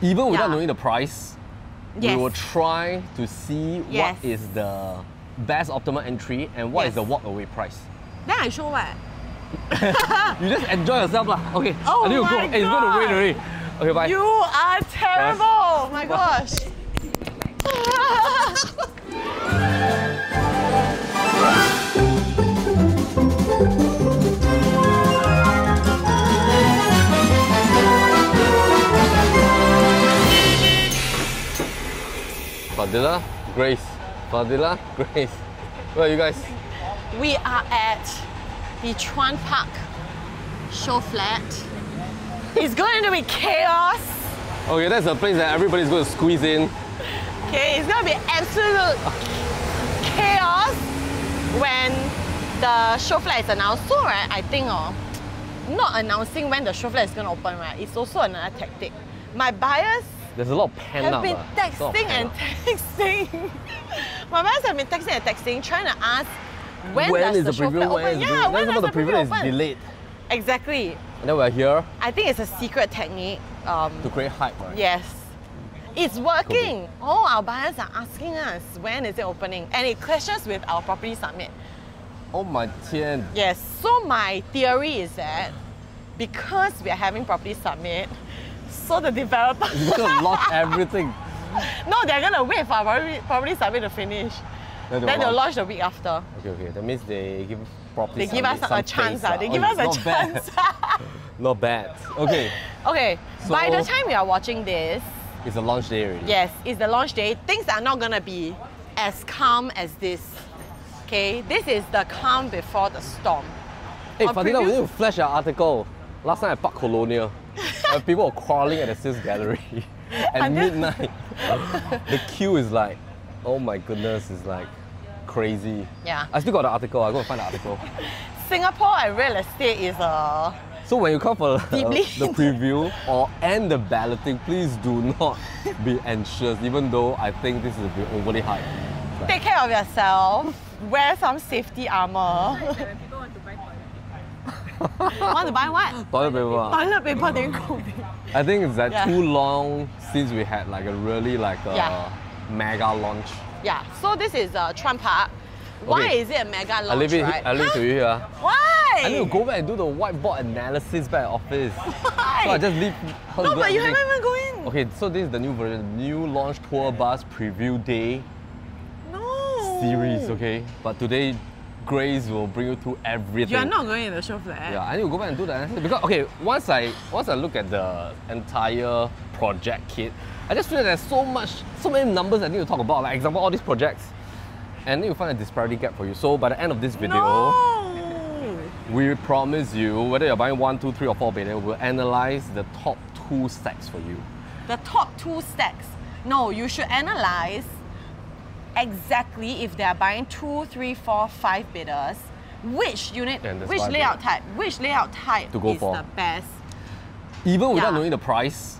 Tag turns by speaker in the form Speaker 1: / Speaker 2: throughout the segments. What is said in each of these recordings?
Speaker 1: Even without knowing the price,
Speaker 2: Yes.
Speaker 1: we will try to see what is the best optimal entry and what is the walk-away price.
Speaker 2: Then I show what?
Speaker 1: You just enjoy yourself lah. Okay,
Speaker 2: Oh
Speaker 1: I need to go.
Speaker 2: my
Speaker 1: Hey, it's going to rain already. Okay, bye.
Speaker 2: You are terrible! Oh my gosh!
Speaker 1: Fadila, Grayce. Fadila, Grayce. Where are you guys?
Speaker 2: We are at the Chuan Park Showflat. It's going to be chaos.
Speaker 1: Okay, that's the place that everybody's going to squeeze in.
Speaker 2: Okay, it's going to be absolute chaos when the Showflat is announced. So, right, I think not announcing when the Showflat is going to open, right, it's also another tactic. My buyers
Speaker 1: There's a lot of
Speaker 2: have been texting and texting. My buyers have been texting and texting, trying to ask when does the Showflat open? Yeah, when does the preview open?
Speaker 1: Delayed.
Speaker 2: Exactly.
Speaker 1: And then we're here
Speaker 2: I think it's a secret technique.
Speaker 1: to create hype, right?
Speaker 2: Yes. It's working. All our buyers are asking us when is it opening, and it clashes with our property summit.
Speaker 1: Oh my tian.
Speaker 2: Yes. So my theory is that because we are having property summit, so the developer
Speaker 1: You're going to launch everything.
Speaker 2: no, they're gonna wait for our property summit to finish. Then they'll launch the week after.
Speaker 1: Okay. That means they give property
Speaker 2: They give us a chance. They give us a chance.
Speaker 1: Not bad. Okay.
Speaker 2: Okay.
Speaker 1: So
Speaker 2: By the time we are watching this,
Speaker 1: it's a launch day already.
Speaker 2: yes, it's the launch day. Things are not gonna be as calm as this. Okay, this is the calm before the storm.
Speaker 1: Hey,
Speaker 2: On
Speaker 1: Fadila, we
Speaker 2: preview-
Speaker 1: need to flash our article. Last time I Park Colonial, people were crawling at the sales gallery at midnight. The queue is like, oh my goodness, it's like crazy.
Speaker 2: Yeah.
Speaker 1: I still got the article. I'll go and find the article.
Speaker 2: Singapore and real estate is a
Speaker 1: So when you come for
Speaker 2: Deeply
Speaker 1: the preview and the balloting, please do not be anxious, even though I think this is a bit overly hyped. But
Speaker 2: take care of yourself. Wear some safety armor.
Speaker 3: People want to buy toilet.
Speaker 2: Want to buy what?
Speaker 1: toilet paper.
Speaker 2: Toilet paper during COVID.
Speaker 1: I think it's that
Speaker 2: Yeah.
Speaker 1: too long since we had like a really
Speaker 2: Yeah.
Speaker 1: mega launch.
Speaker 2: Yeah. So this is Chuan Park. Why
Speaker 1: Okay.
Speaker 2: is it a mega launch?
Speaker 1: I leave it
Speaker 2: right?
Speaker 1: to you here.
Speaker 2: Why?
Speaker 1: I need to go back and do the whiteboard analysis back at office.
Speaker 2: Why?
Speaker 1: So I just leave her to
Speaker 2: No,
Speaker 1: do
Speaker 2: but you
Speaker 1: everything.
Speaker 2: haven't even go in.
Speaker 1: Okay, so this is the new version, new Launch Tour Bus Preview Day
Speaker 2: No.
Speaker 1: series, okay? But today, Grayce will bring you through everything.
Speaker 2: You are not going in the Showflat.
Speaker 1: Yeah, I need to go back and do the analysis because, okay, once I look at the entire project kit, I just feel there's so many numbers I need to talk about. Like, example, all these projects. And I need to find a disparity gap for you. So by the end of this video,
Speaker 2: No.
Speaker 1: we promise you, whether you're buying 1, 2, 3 or 4 bedroom, we'll analyze the top 2 stacks for you.
Speaker 2: The top 2 stacks. No, you should analyze exactly if they're buying 2, 3, 4, 5 bidders, which unit,
Speaker 1: And there's
Speaker 2: which
Speaker 1: 5
Speaker 2: layout
Speaker 1: bidders.
Speaker 2: type, which layout type
Speaker 1: To go
Speaker 2: is
Speaker 1: for.
Speaker 2: the best.
Speaker 1: Even without
Speaker 2: Yeah.
Speaker 1: knowing the price,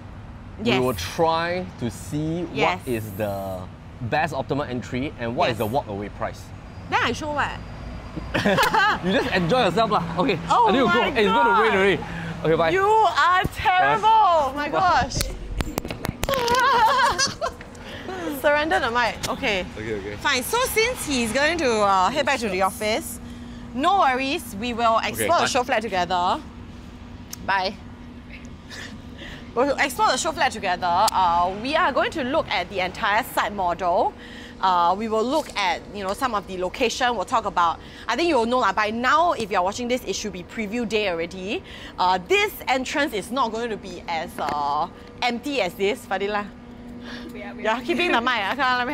Speaker 2: Yes.
Speaker 1: we will try to see
Speaker 2: Yes.
Speaker 1: what is the best optimal entry and what is
Speaker 2: Yes.
Speaker 1: the walk-away price.
Speaker 2: Then I show what?
Speaker 1: You just enjoy yourself lah. Okay,
Speaker 2: Oh
Speaker 1: I need to go.
Speaker 2: my
Speaker 1: Hey, it's going to rain
Speaker 2: God.
Speaker 1: already. Okay, bye.
Speaker 2: You are terrible! Oh my gosh. Surrender the mic. Okay.
Speaker 1: Okay.
Speaker 2: Fine. So since he's going to head back to the office, no worries. We will explore the
Speaker 1: bye.
Speaker 2: Showflat together. Bye. We'll explore the Showflat together. We are going to look at the entire site model. We will look at some of the location. We'll talk about. I think you will know by now. If you are watching this, it should be preview day already. This entrance is not going to be as empty as this, Fadila. Yeah, keeping the mic. Come on, let me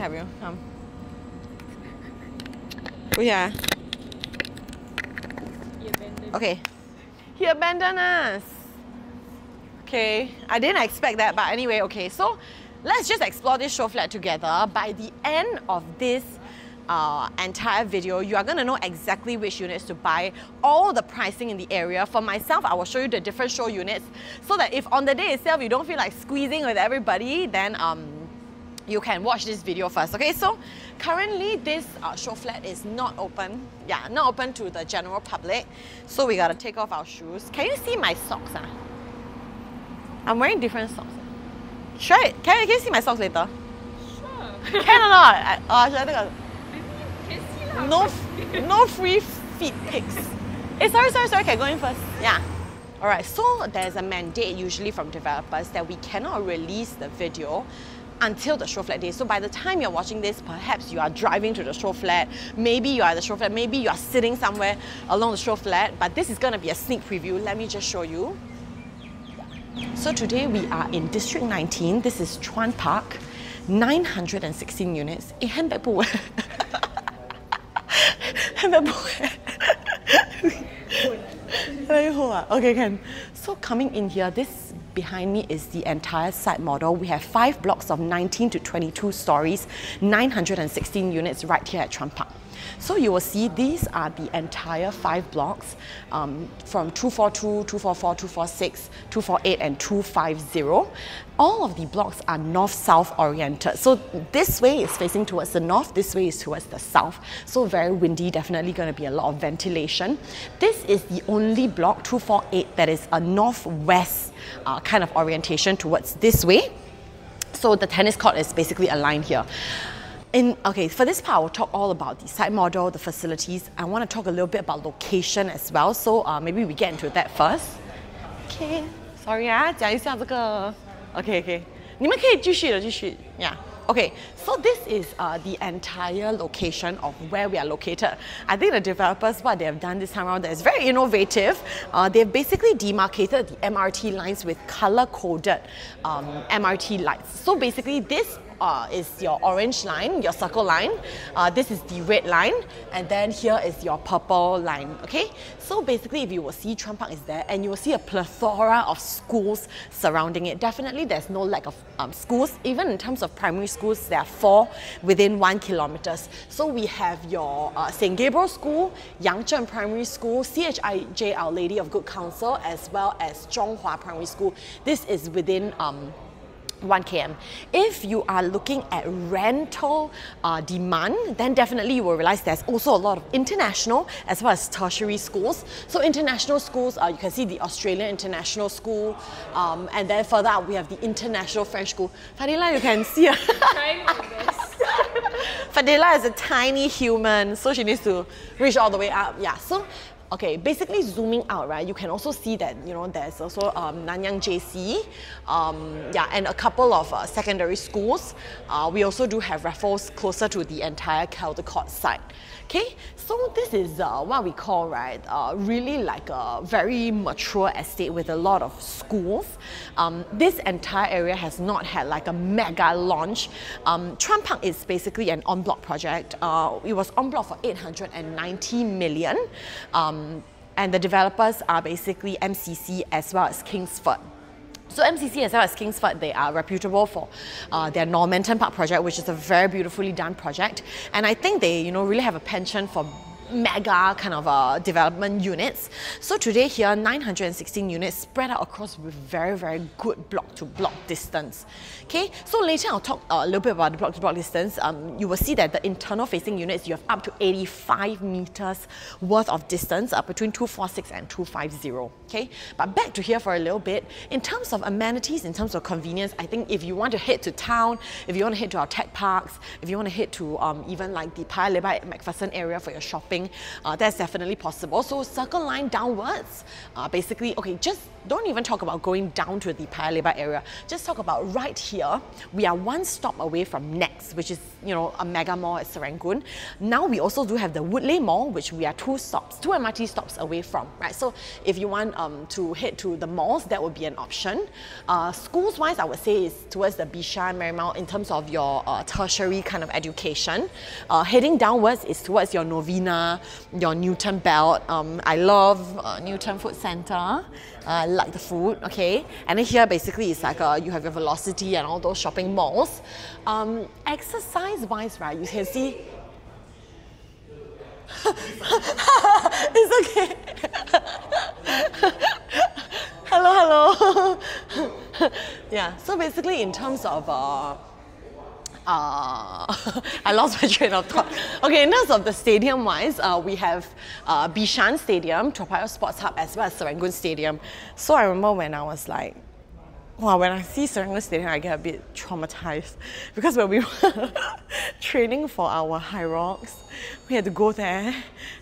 Speaker 2: help you. Come. Go here. Okay. He abandoned us. Okay, I didn't expect that, but anyway, okay. So let's just explore this Showflat together. By the end of this entire video, you are going to know exactly which units to buy, all the pricing in the area. For myself, I will show you the different show units so that if on the day itself you don't feel like squeezing with everybody, then you can watch this video first. Okay, so currently this Showflat is not open. Yeah, not open to the general public. So we got to take off our shoes. Can you see my socks? I'm wearing different socks. Should I, can you see my socks later?
Speaker 3: Sure.
Speaker 2: Can or not? Should I take a...
Speaker 3: I mean, can see lah.
Speaker 2: No free feet pics. Hey, sorry, can I go in first? Yeah. Alright, so there's a mandate usually from developers that we cannot release the video until the Showflat day. So by the time you're watching this, perhaps you are driving to the Showflat, maybe you are at the Showflat, maybe you are sitting somewhere along the Showflat, but this is going to be a sneak preview. Let me just show you. So today we are in District 19. This is Chuan Park, 916 units. A handbag po. Handbag po. Okay, can. So coming in here, this behind me is the entire site model. We have 5 blocks of 19 to 22 stories, 916 units right here at Chuan Park. So you will see these are the entire 5 blocks from 242, 244, 246, 248 and 250. All of the blocks are north-south oriented. So this way is facing towards the north, this way is towards the south. So very windy, definitely going to be a lot of ventilation. This is the only block, 248, that is a northwest kind of orientation towards this way. So the tennis court is basically aligned here. Okay, for this part, I will talk all about the site model, the facilities. I want to talk a little bit about location as well. So maybe we get into that first. Okay, sorry 讲一下这个 Okay. 你们可以继续的，继续 Yeah. Okay, so this is the entire location of where we are located. I think the developers, what they have done this time around, that is very innovative. They've basically demarcated the MRT lines with color-coded MRT lights. So basically this is your orange line, your circle line. This is the red line, and then here is your purple line. Okay, so basically, if you will see, Chuan Park is there, and you will see a plethora of schools surrounding it. Definitely, there's no lack of schools. Even in terms of primary schools, there are 4 within 1 kilometer. So we have your St. Gabriel School, Yangzheng Primary School, CHIJ Our Lady of Good Counsel, as well as Zhonghua Primary School. This is within 1 km. If you are looking at rental demand, then definitely you will realize there's also a lot of international as well as tertiary schools. So international schools, you can see the Australian International School, and then further up we have the International French School. Fadila, you can see
Speaker 3: Trying my best.
Speaker 2: Fadila is a tiny human, so she needs to reach all the way up. Yeah, so okay, basically zooming out, right, you can also see that, you know, there's also Nanyang JC, yeah, and a couple of secondary schools. We also do have Raffles closer to the entire Caldecott site. Okay, so this is what we call, right, really like a very mature estate with a lot of schools. This entire area has not had like a mega launch. Chuan Park is basically an en-bloc project. It was en bloc for 890 million. And the developers are basically MCC as well as Kingsford. So MCC as well as Kingsford, they are reputable for their Normanton Park project, which is a very beautifully done project. And I think they, you know, really have a penchant for mega kind of development units. So today here, 916 units spread out across with very, very good block-to-block distance. Okay, so later I'll talk a little bit about the block-to-block distance. You will see that the internal facing units, you have up to 85 meters worth of distance between 246 and 250. Okay, but back to here for a little bit. In terms of amenities, in terms of convenience, I think if you want to head to town, if you want to head to our tech parks, if you want to head to even like the Paya Lebar MacPherson area for your shopping, that's definitely possible. So circle line downwards, basically, okay, just don't even talk about going down to the Paya Lebar area. Just talk about right here. We are 1 stop away from Next, which is, you know, a mega mall at Serangoon. Now we also do have the Woodleigh Mall, which we are 2 MRT stops away from, right? So if you want to head to the malls, that would be an option. Schools-wise, I would say is towards the Bishan, Marymount in terms of your tertiary kind of education. Heading downwards is towards your Novena, your Newton Belt. I love Newton Food Centre. I like the food, okay? And then here basically it's like you have your Velocity and all those shopping malls. Exercise-wise, right, you can see it's okay. Hello. Yeah, so basically in terms of I lost my train of thought. Okay, in terms of the stadium-wise, we have Bishan Stadium, Toa Payoh Sports Hub, as well as Serangoon Stadium. So I remember when I was like wow, when I see Serangoon Stadium, I get a bit traumatized because when we were training for our high rocks, we had to go there,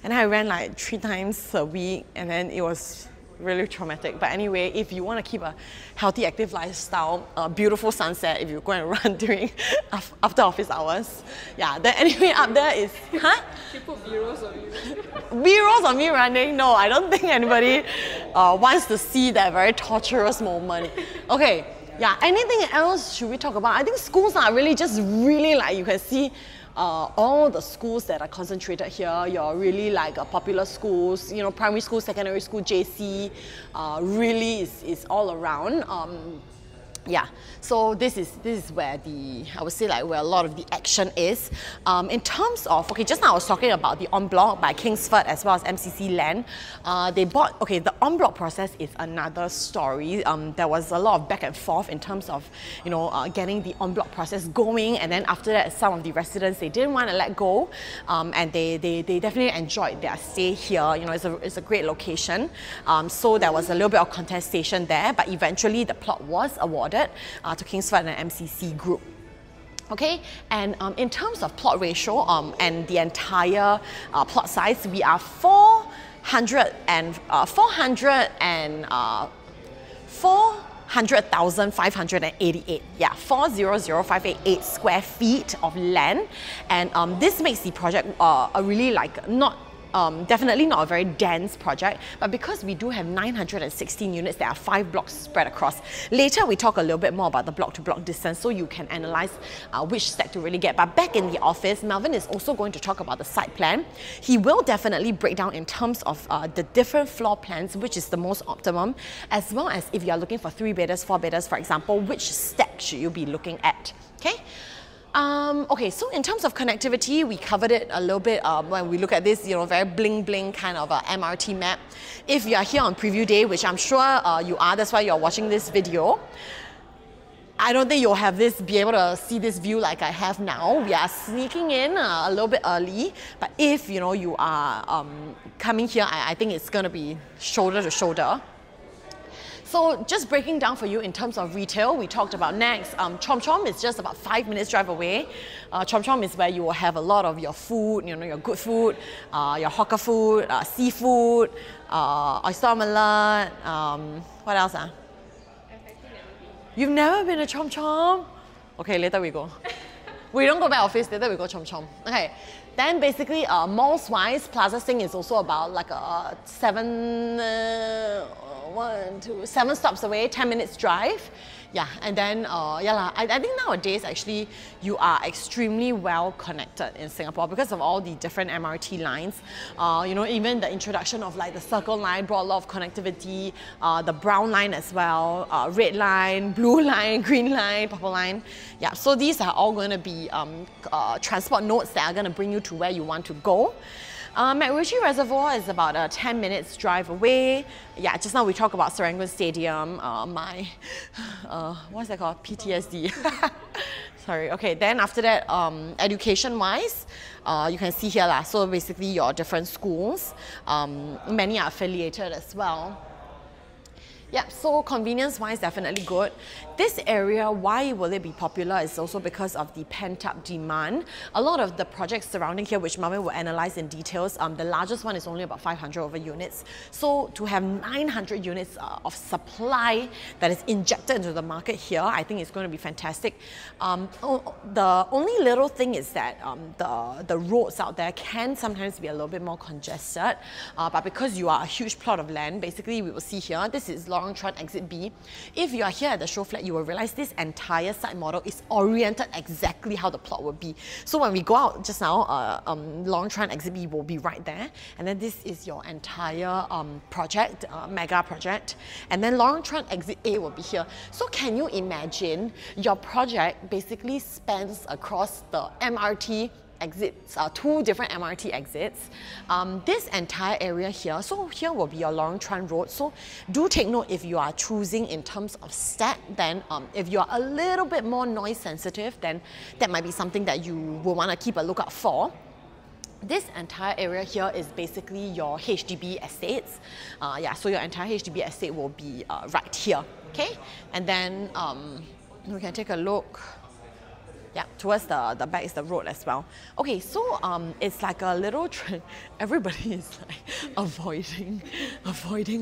Speaker 2: and I ran like 3 times a week, and then it was really traumatic. But anyway, if you want to keep a healthy, active lifestyle, a beautiful sunset, if you go and run during after office hours, yeah. Then anyway, up there is, huh?
Speaker 3: You put B-rolls of you.
Speaker 2: B-rolls of me running? No, I don't think anybody wants to see that very torturous moment. Okay, yeah. Anything else should we talk about? I think schools are really like, you can see all the schools that are concentrated here, your really like popular schools, you know, primary school, secondary school, JC, really is all around. Yeah, so this is where I would say like where a lot of the action is. In terms of, okay, just now I was talking about the en bloc by Kingsford as well as MCC Land. They bought, okay, the en bloc process is another story. There was a lot of back and forth in terms of, you know, getting the en bloc process going, and then after that, some of the residents, they didn't want to let go, and they definitely enjoyed their stay here. You know, it's a great location. So there was a little bit of contestation there, but eventually the plot was awarded to Kingsford and MCC Group. Okay, and in terms of plot ratio and the entire plot size, we are 400,588, yeah, 400,588 square feet of land, and this makes the project a really like not. Definitely not a very dense project, but because we do have 916 units, there are 5 blocks spread across. Later, we talk a little bit more about the block-to-block distance, so you can analyze which stack to really get. But back in the office, Melvin is also going to talk about the site plan. He will definitely break down in terms of the different floor plans, which is the most optimum, as well as if you are looking for 3-bedders, 4-bedders, for example, which stack should you be looking at, okay? Okay, so in terms of connectivity, we covered it a little bit when we look at this, you know, very bling-bling kind of MRT map. If you are here on preview day, which I'm sure you are, that's why you're watching this video, I don't think you'll have be able to see this view like I have now. We are sneaking in a little bit early, but if, you know, you are coming here, I think it's going to be shoulder to shoulder. So just breaking down for you in terms of retail, we talked about next. Chom Chom is just about 5 minutes drive away. Chom Chom is where you will have a lot of your food, you know, your good food, your hawker food, seafood, oyster omelette, what else? You've never been to Chom Chom? Okay, later we go. We don't go back office, later we go Chom Chom. Okay. Then basically, malls-wise, Plaza Sing is also about like a 7 stops away, 10 minutes drive. Yeah, and then, I think nowadays, actually, you are extremely well connected in Singapore because of all the different MRT lines. You know, even the introduction of like the Circle Line brought a lot of connectivity, the Brown Line as well, Red Line, Blue Line, Green Line, Purple Line. Yeah, so these are all going to be transport nodes that are going to bring you to where you want to go. MacRitchie Reservoir is about a 10 minutes drive away. Yeah, just now we talked about Serangoon Stadium, what's that called? PTSD. Sorry, okay, then after that, education-wise, you can see here, so basically your different schools, many are affiliated as well. Yeah, so convenience-wise, definitely good. This area, why will it be popular is also because of the pent-up demand. A lot of the projects surrounding here, which Melvin will analyze in details, the largest one is only about 500 over units. So to have 900 units of supply that is injected into the market here, I think it's going to be fantastic. The only little thing is that the roads out there can sometimes be a little bit more congested, but because you are a huge plot of land, basically we will see here, this is Lorong Chuan Exit B. If you are here at the Showflat, you will realize this entire site model is oriented exactly how the plot would be. So when we go out just now, Lorong Chuan Exit B will be right there, and then this is your entire project, mega project, and then Lorong Chuan Exit A will be here. So can you imagine your project basically spans across the MRT exits, 2 different MRT exits. This entire area here, so here will be your Lorong Chuan Road. So do take note if you are choosing in terms of stack, then if you are a little bit more noise sensitive, then that might be something that you will want to keep a lookout for. This entire area here is basically your HDB estates. Yeah, so your entire HDB estate will be right here. Okay, and then we can take a look. Yeah, towards the back is the road as well. Okay, so it's like a little trend. Everybody is like avoiding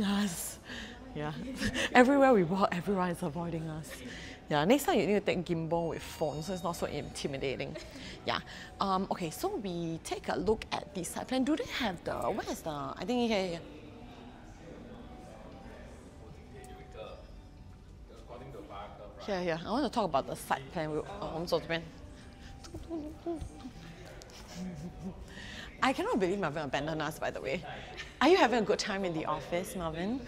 Speaker 2: us. Yeah, everywhere we walk, everyone is avoiding us. Yeah, next time you need to take gimbal with phone, so it's not so intimidating. Yeah. Okay, so we take a look at the site plan. Do they have the, where is the, I think here. Yeah, I want to talk about the site plan. I cannot believe Melvin abandoned us, by the way. Are you having a good time in the office, Melvin?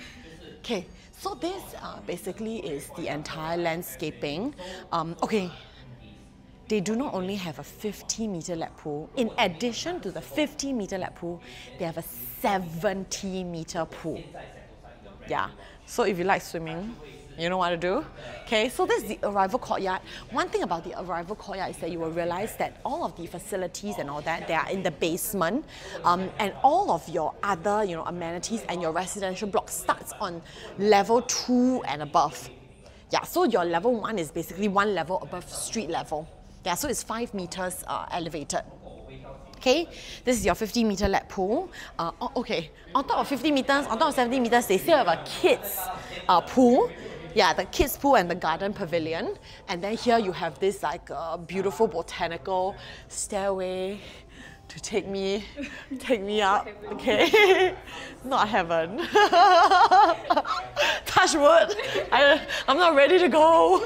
Speaker 2: Okay, so this basically is the entire landscaping. Okay, they do not only have a 50-meter lap pool. In addition to the 50-meter lap pool, they have a 70-meter pool. Yeah, so if you like swimming, you know what to do. Okay, so this is the arrival courtyard. One thing about the arrival courtyard is that you will realize that all of the facilities and all that, they are in the basement, and all of your other, amenities and your residential block starts on level 2 and above. Yeah, so your level 1 is basically 1 level above street level. Yeah, so it's 5 meters elevated. Okay, this is your 50-meter lap pool. Okay, on top of 50 meters, on top of 70 meters, they still have a kids pool. Yeah, the kids pool and the garden pavilion. And then here you have this like beautiful botanical stairway to take me up. Okay, not heaven. Touch wood. I'm not ready to go.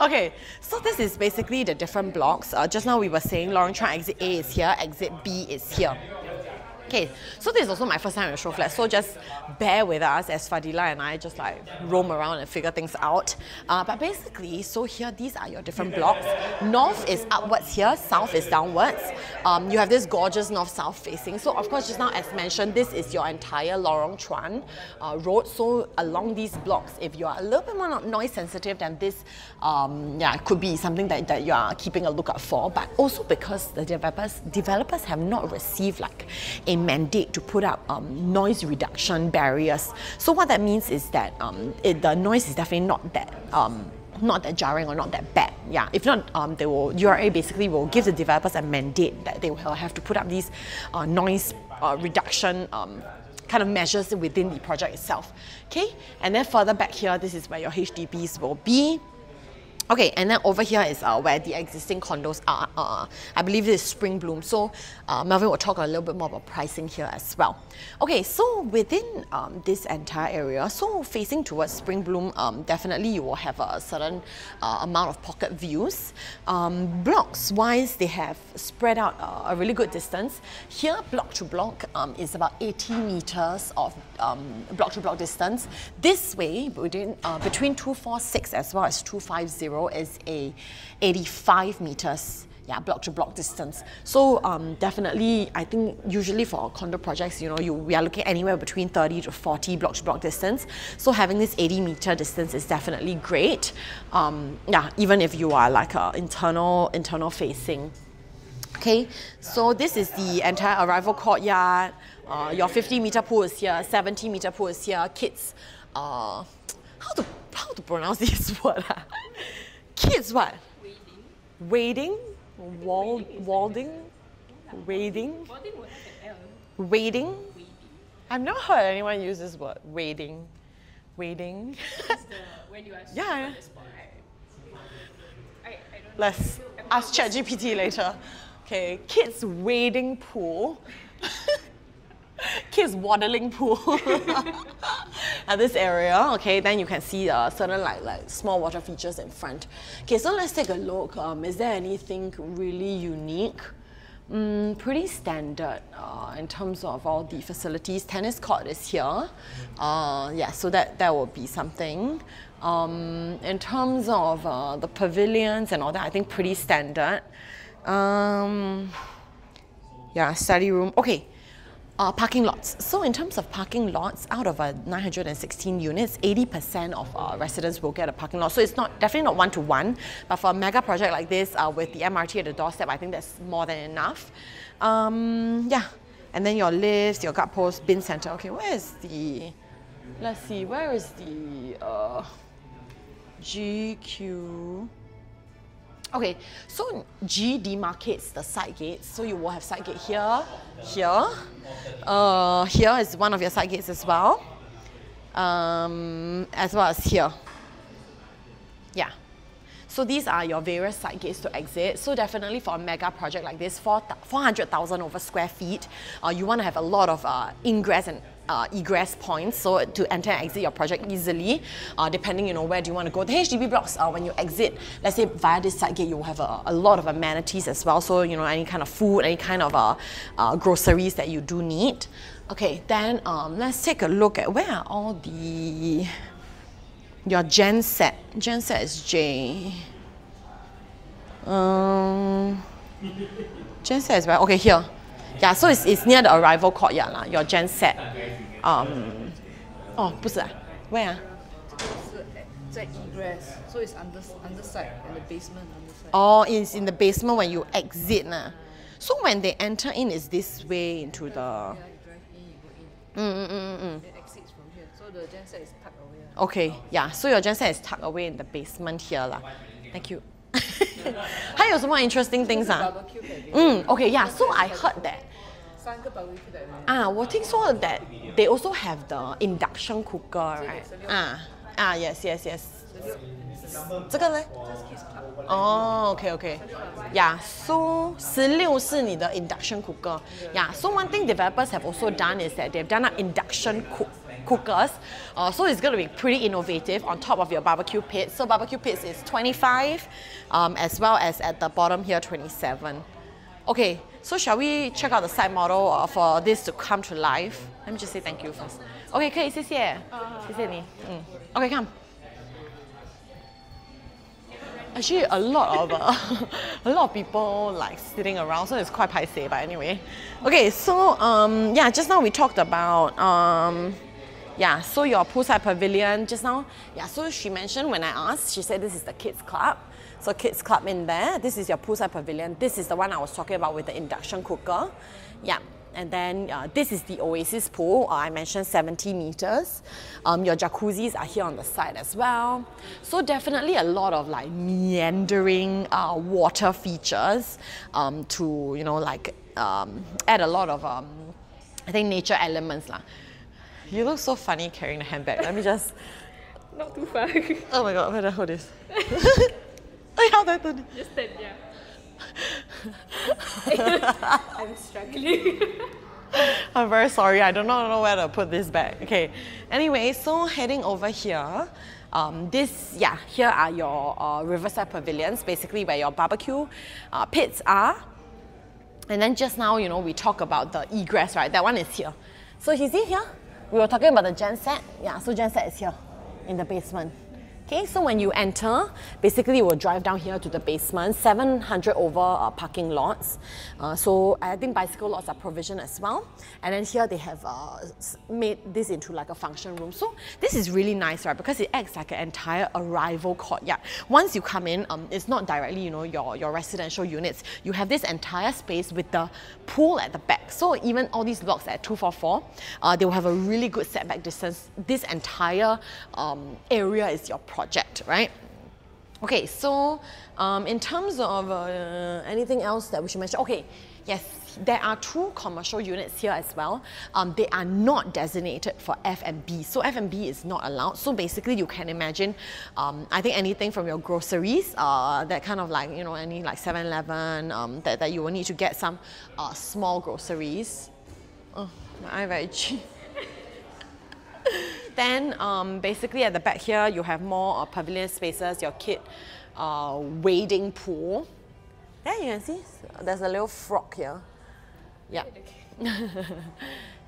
Speaker 2: Okay, so this is basically the different blocks. Just now we were saying Lorong Chuan exit A is here, exit B is here. Okay, so this is also my first time in Showflat, so just bear with us as Fadila and I just like roam around and figure things out. But basically, so here, these are your different blocks. North is upwards here, south is downwards. You have this gorgeous north-south facing. So of course, just now as mentioned, this is your entire Lorong Chuan road. So along these blocks, if you are a little bit more noise sensitive, then this could be something that you are keeping a lookout for. But also because the developers have not received like a mandate to put up noise reduction barriers. So what that means is that the noise is definitely not that jarring or not that bad. Yeah, if not, URA basically will give the developers a mandate that they will have to put up these noise reduction kind of measures within the project itself. Okay, and then further back here, this is where your HDBs will be. Okay, and then over here is where the existing condos are. I believe this is Spring Bloom. So Melvin will talk a little bit more about pricing here as well. Okay, so within this entire area, so facing towards Spring Bloom, definitely you will have a certain amount of pocket views. Blocks-wise, they have spread out a really good distance. Here, block to block is about 80 meters of block-to-block distance. This way, between 246 as well as 250 is a 85 meters block-to-block distance. So definitely, I think usually for condo projects, we are looking anywhere between 30 to 40 block-to-block distance. So having this 80-meter distance is definitely great. Even if you are like a internal facing. Okay, so this is the entire arrival courtyard. Your 50-meter pool is here, 70-meter pool is here. Kids, how to pronounce this word? Kids what? Wading? Walding? Wading? Wading? I've never heard anyone use this word. Wading. Wading.
Speaker 3: When you are
Speaker 2: yeah.
Speaker 3: on the spot, right? I don't
Speaker 2: Let's ask ChatGPT later. Okay, kids wading pool. Kids waddling pool at this area. Okay, then you can see certain like small water features in front. Okay, so let's take a look. Is there anything really unique? Pretty standard in terms of all the facilities. Tennis court is here. Yeah, so that will be something. In terms of the pavilions and all that, I think pretty standard. Yeah, study room. Okay. Parking lots. So in terms of parking lots, out of 916 units, 80% of residents will get a parking lot. So it's definitely not one-to-one, but for a mega project like this, with the MRT at the doorstep, I think that's more than enough. Yeah, and then your lifts, your guard post, bin center. Okay, where is the let's see, where is the GQ? Okay, so G demarcates the side gates. So you will have side gate here, here. Here is one of your side gates as well as here. Yeah. So these are your various side gates to exit. So definitely for a mega project like this, 400,000 over square feet, you want to have a lot of ingress and egress points, so to enter and exit your project easily, depending, you know, where do you want to go. The HDB blocks, when you exit, let's say via this side gate, you will have a lot of amenities as well. So, you know, any kind of food, any kind of groceries that you do need. Okay, then let's take a look at where are all your gen set. Gen set is J. Gen set is where? Okay, here. Yeah, so it's near the arrival courtyard lah. Your gen set. Oh, 不是啊 where?
Speaker 3: 在 egress, so it's underside and the basement underside.
Speaker 2: Oh, it's in the basement when you exit lah. So when they enter in, is this way into the?
Speaker 3: Yeah, you drive in, you go in. It exits from here, so the genset is tucked away.
Speaker 2: Okay, yeah, so your genset is tucked away in the basement here lah. Thank you. 还有什么 interesting things 啊？ Okay, yeah, so I heard that.
Speaker 3: 3个 barbecue pavilion.
Speaker 2: 我听说 that they also have the induction cooker, right? Yes. 这个呢？ Oh, okay. Yeah, so 16是你的 induction cooker. Yeah, so one thing developers have also done is that they've done an induction cookers. So it's going to be pretty innovative on top of your barbecue pit. So barbecue pits is 25, as well as at the bottom here 27. Okay, so shall we check out the side model for this to come to life? Let me just say thank you first. Okay, 可以，谢谢，谢谢你。Okay, come. Actually, a lot of people like sitting around, so it's quite paiseh. But anyway, okay. So yeah, just now we talked about yeah. So your poolside pavilion just now. Yeah. So she mentioned when I asked, she said this is the kids club. So kids club in there. This is your poolside pavilion. This is the one I was talking about with the induction cooker. Yeah. And then this is the Oasis pool. I mentioned 70 meters. Your jacuzzis are here on the side as well. So definitely a lot of like meandering water features to, you know, like add a lot of I think nature elements lah. You look so funny carrying the handbag. Let me just.
Speaker 3: Not too far.
Speaker 2: Oh my god, where the hell is? How do I turn it?
Speaker 3: Just stand, yeah. I'm struggling.
Speaker 2: I'm very sorry, I don't know where to put this back. Okay, anyway, so heading over here, here are your riverside pavilions, basically where your barbecue pits are. And then just now, you know, we talk about the egress, right? That one is here. So you see here, we were talking about the genset. Yeah, so genset is here in the basement. Okay, so when you enter, basically you will drive down here to the basement, 700 over parking lots. So I think bicycle lots are provisioned as well. And then here they have made this into like a function room. So this is really nice, right? Because it acts like an entire arrival courtyard. Once you come in, it's not directly, you know, your residential units. You have this entire space with the pool at the back. So even all these blocks at 244, they will have a really good setback distance. This entire area is your project, right? Okay, so in terms of anything else that we should mention, okay, yes, there are 2 commercial units here as well. They are not designated for F&B, so F&B is not allowed. So basically you can imagine, I think anything from your groceries, that kind of like, you know, any like 7-Eleven, that you will need to get some small groceries. Oh, my eye very itchy. Then basically at the back here, you have more pavilion spaces, your kid wading pool. There you can see, there's a little frog here. Yeah.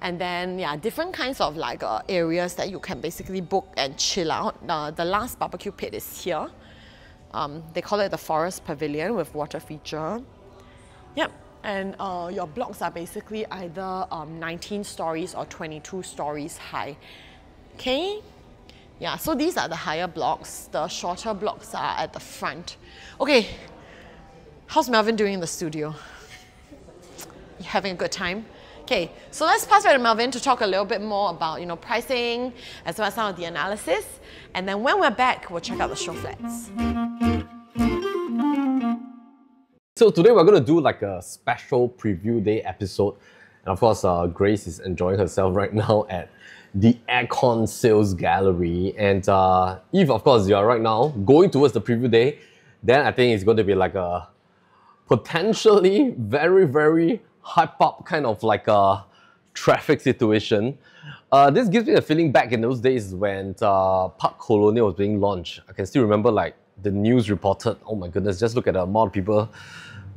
Speaker 2: And then, yeah, different kinds of like areas that you can basically book and chill out. The last barbecue pit is here. They call it the Forest Pavilion with water feature. Yep. And your blocks are basically either 19 stories or 22 stories high. Okay, yeah, so these are the higher blocks. The shorter blocks are at the front. Okay, how's Melvin doing in the studio? You having a good time? Okay, so let's pass back to Melvin to talk a little bit more about, you know, pricing as well as some of the analysis. And then when we're back, we'll check out the show flats.
Speaker 1: So today we're going to do like a special preview day episode. And of course, Grayce is enjoying herself right now at the Aircon Sales Gallery. And if, of course, you are right now going towards the preview day, then I think it's going to be like a potentially very, very hype up kind of like a traffic situation. This gives me a feeling back in those days when Park Colonial was being launched. I can still remember like the news reported, oh my goodness, just look at the amount of people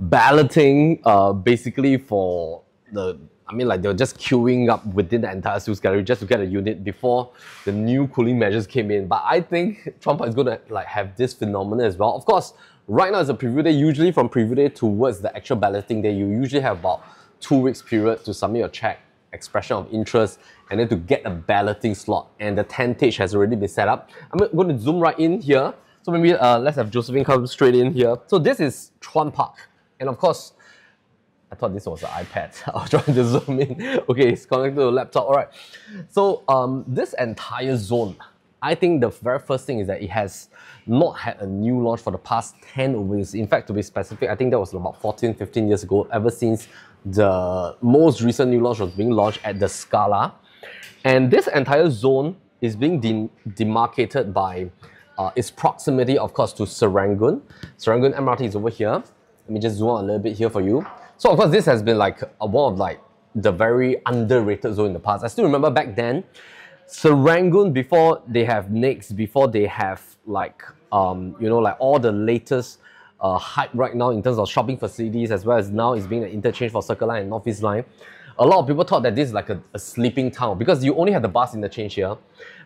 Speaker 1: balloting basically for the, I mean like they were just queuing up within the entire sales gallery just to get a unit before the new cooling measures came in. But I think Chuan Park is going to like have this phenomenon as well. Of course, right now it's a preview day. Usually from preview day towards the actual balloting day, you usually have about 2 weeks period to submit your check, expression of interest, and then to get a balloting slot. And the tentage has already been set up. I'm going to zoom right in here. So maybe let's have Josephine come straight in here. So this is Chuan Park. And of course, I thought this was an iPad. I was trying to zoom in. Okay, it's connected to the laptop. All right. So this entire zone, I think the very first thing is that it has not had a new launch for the past 10 years. In fact, to be specific, I think that was about 14, 15 years ago, ever since the most recent new launch was being launched at the Scala. And this entire zone is being demarcated by its proximity, of course, to Serangoon. Serangoon MRT is over here. Let me just zoom out a little bit here for you. So, of course, this has been like one of like the very underrated zone in the past. I still remember back then, Serangoon, before they have Next, before they have like, you know, like all the latest hype right now in terms of shopping facilities, as well as now it's being an interchange for Circle Line and North East Line. A lot of people thought that this is like a sleeping town because you only have the bus interchange here.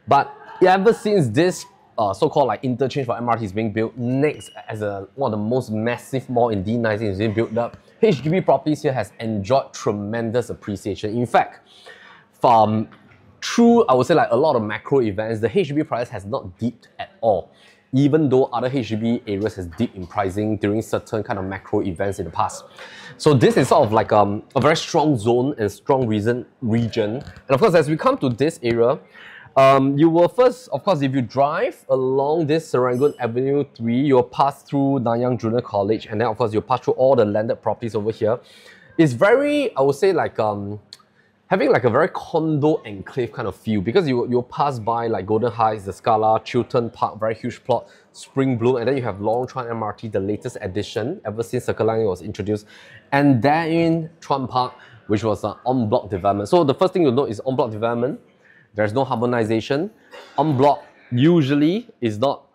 Speaker 1: But ever since this so-called like interchange for MRT is being built, Next as one of the most massive mall in D19 is being built up, HDB properties here has enjoyed tremendous appreciation. In fact, through, I would say like a lot of macro events, the HDB price has not dipped at all, even though other HDB areas has dipped in pricing during certain kind of macro events in the past. So this is sort of like a very strong zone and strong region. And of course, as we come to this area, you will first, of course, if you drive along this Serangoon Avenue 3, you'll pass through Nanyang Junior College, and then of course you'll pass through all the landed properties over here. It's very, I would say like, having like a very condo enclave kind of feel, because you'll pass by like Golden Heights, the Scala, Chuan Park, very huge plot, Spring Bloom, and then you have Lorong Chuan MRT, the latest addition ever since Circle Line was introduced, and then Chuan Park, which was an en-bloc development. So the first thing you'll note is en-bloc development. There's no harmonization. En-bloc usually is not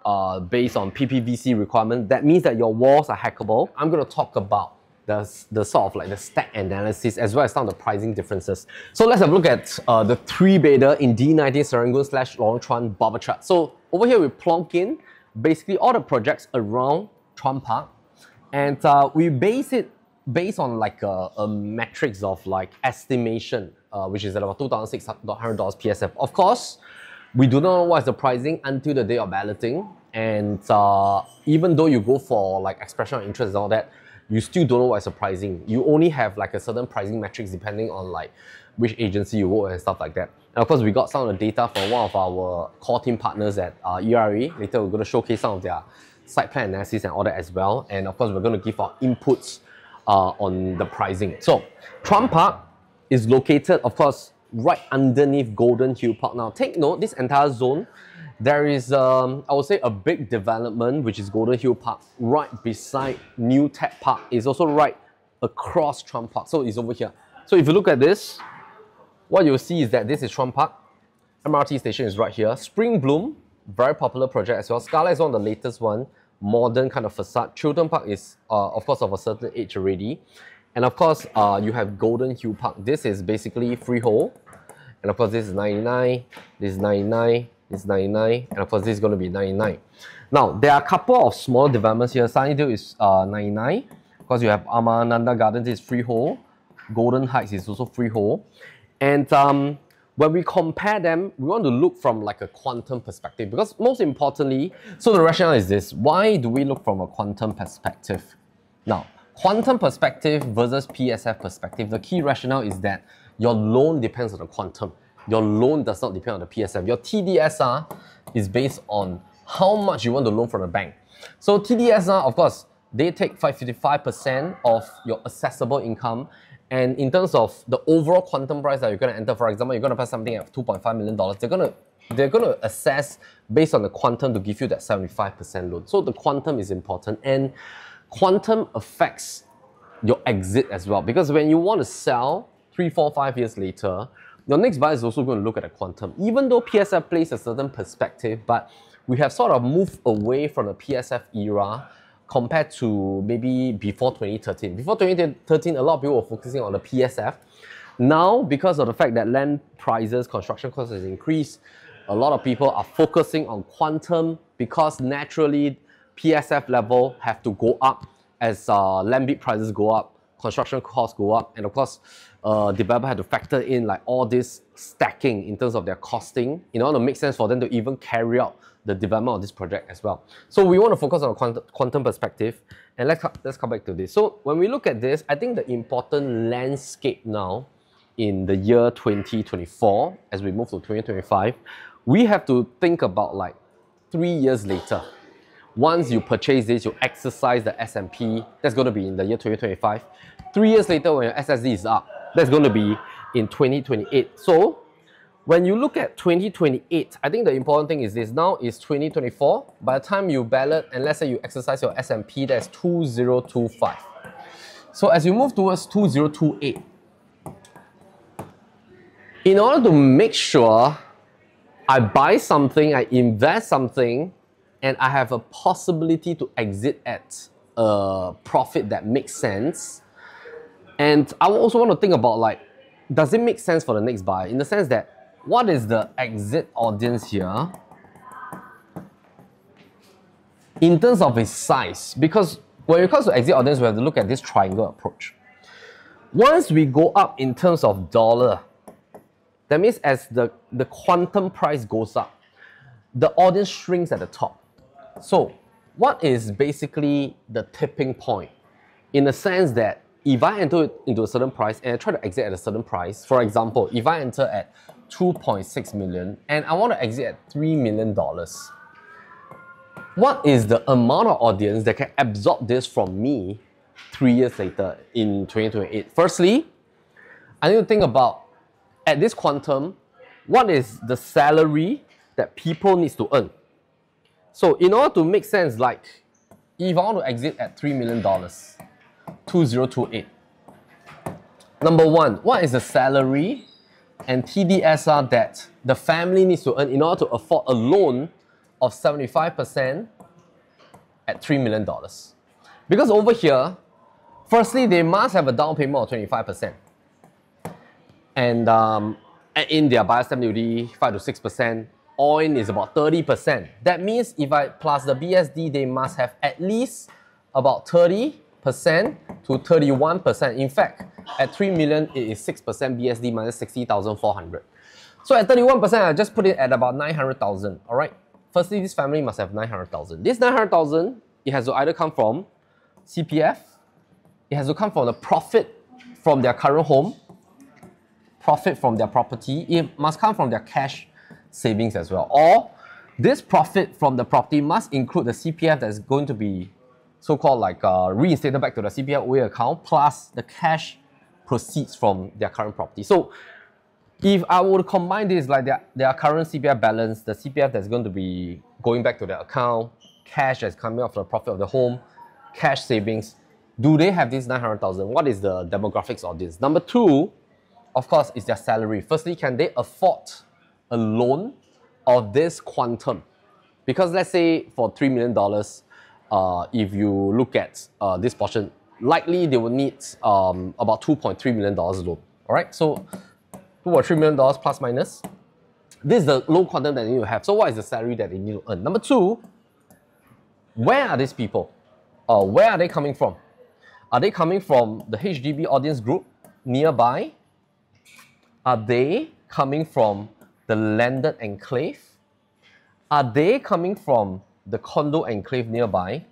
Speaker 1: based on PPVC requirement. That means that your walls are hackable. I'm going to talk about the sort of like the stack analysis as well as some of the pricing differences. So let's have a look at the 3-bedder in D19 Serangoon / Lorong Chuan Barber chart. So over here we plonk in basically all the projects around Chuan Park, and we base it based on like a matrix of like estimation, which is at about $2,600 PSF. Of course, we do not know what is the pricing until the day of balloting, and even though you go for like expression of interest and all that, you still don't know what is the pricing. You only have like a certain pricing metrics depending on like which agency you work and stuff like that. And of course, we got some of the data from one of our core team partners at ERA. Later, we're going to showcase some of their site plan analysis and all that as well. And of course, we're going to give our inputs on the pricing. So, Chuan Park is located, of course, right underneath Golden Hill Park. Now, take note, this entire zone, there is, I would say, a big development, which is Golden Hill Park, right beside New Tech Park. It's also right across Chuan Park. So it's over here. So if you look at this, what you'll see is that this is Chuan Park. MRT station is right here. Spring Bloom, very popular project as well. Scala is one of the latest one. Modern kind of facade. Chuan Park is, of course, of a certain age already. And of course, you have Golden Hill Park. This is basically freehold. And of course, this is 99, this is 99, this is 99, and of course, this is going to be 99. Now, there are a couple of small developments here. Sunnydale is 99. Of course, you have Amananda Gardens is freehold. Golden Heights is also freehold. And when we compare them, we want to look from like a quantum perspective, because most importantly, so the rationale is this: why do we look from a quantum perspective? Now, quantum perspective versus PSF perspective, the key rationale is that your loan depends on the quantum. Your loan does not depend on the PSF. Your TDSR is based on how much you want to loan from the bank. So TDSR, of course, they take 55% of your accessible income. And in terms of the overall quantum price that you're going to enter, for example, you're going to pay something at $2.5 million, they're going to assess based on the quantum to give you that 75% loan. So the quantum is important, and quantum affects your exit as well, because when you want to sell 3, 4, 5 years later, your next buyer is also going to look at the quantum. Even though PSF plays a certain perspective, but we have sort of moved away from the PSF era compared to maybe before 2013. Before 2013, a lot of people were focusing on the PSF. Now, because of the fact that land prices, construction costs has increased, a lot of people are focusing on quantum because naturally PSF level have to go up as land bid prices go up, construction costs go up, and of course, developer had to factor in like all this stacking in terms of their costing in order to make sense for them to even carry out the development of this project as well. So we want to focus on a quantum perspective, and let's come back to this. So when we look at this, I think the important landscape now in the year 2024, as we move to 2025, we have to think about like 3 years later. Once you purchase this, you exercise the S&P, that's going to be in the year 2025. 3 years later, when your SSD is up, that's going to be in 2028. So when you look at 2028, I think the important thing is this. Now is 2024. By the time you ballot, and let's say you exercise your S&P, that's 2025. So as you move towards 2028, in order to make sure I buy something, I invest something, and I have a possibility to exit at a profit that makes sense. And I also want to think about like, does it make sense for the next buyer? In the sense that, what is the exit audience here in terms of its size? Because when it comes to exit audience, we have to look at this triangle approach. Once we go up in terms of dollar, that means as the quantum price goes up, the audience shrinks at the top. So what is basically the tipping point? In the sense that if I enter into a certain price and I try to exit at a certain price, for example, if I enter at 2.6 million and I want to exit at $3 million, what is the amount of audience that can absorb this from me 3 years later in 2028? Firstly, I need to think about, at this quantum, what is the salary that people need to earn? So in order to make sense, like if I want to exit at $3 million, 2028, number one, what is the salary and TDSR that the family needs to earn in order to afford a loan of 75% at $3 million? Because over here, firstly, they must have a down payment of 25%. And in their buyer stamp duty, 5 to 6%. All-in is about 30%. That means if I plus the BSD, they must have at least about 30% to 31%. In fact, at 3 million, it is 6% BSD minus 60,400. So at 31%, I just put it at about 900,000. All right. Firstly, this family must have 900,000. This 900,000, it has to either come from CPF, it has to come from the profit from their current home, profit from their property, it must come from their cash savings as well. Or this profit from the property must include the CPF that is going to be so-called like reinstated back to the CPF OA account plus the cash proceeds from their current property. So if I were to combine this, like their current CPF balance, the CPF that's going to be going back to their account, cash that's coming off the profit of the home, cash savings, do they have this 900,000? What is the demographics of this? Number two, of course, is their salary. Firstly, can they afford a loan of this quantum? Because let's say for $3 million, if you look at this portion, likely they will need about $2.3 million loan. All right, so $2 or $3 million plus minus. This is the loan quantum that they need to have. So what is the salary that they need to earn? Number two, where are these people? Where are they coming from? Are they coming from the HDB audience group nearby? Are they coming from the landed enclave? Are they coming from the condo enclave nearby?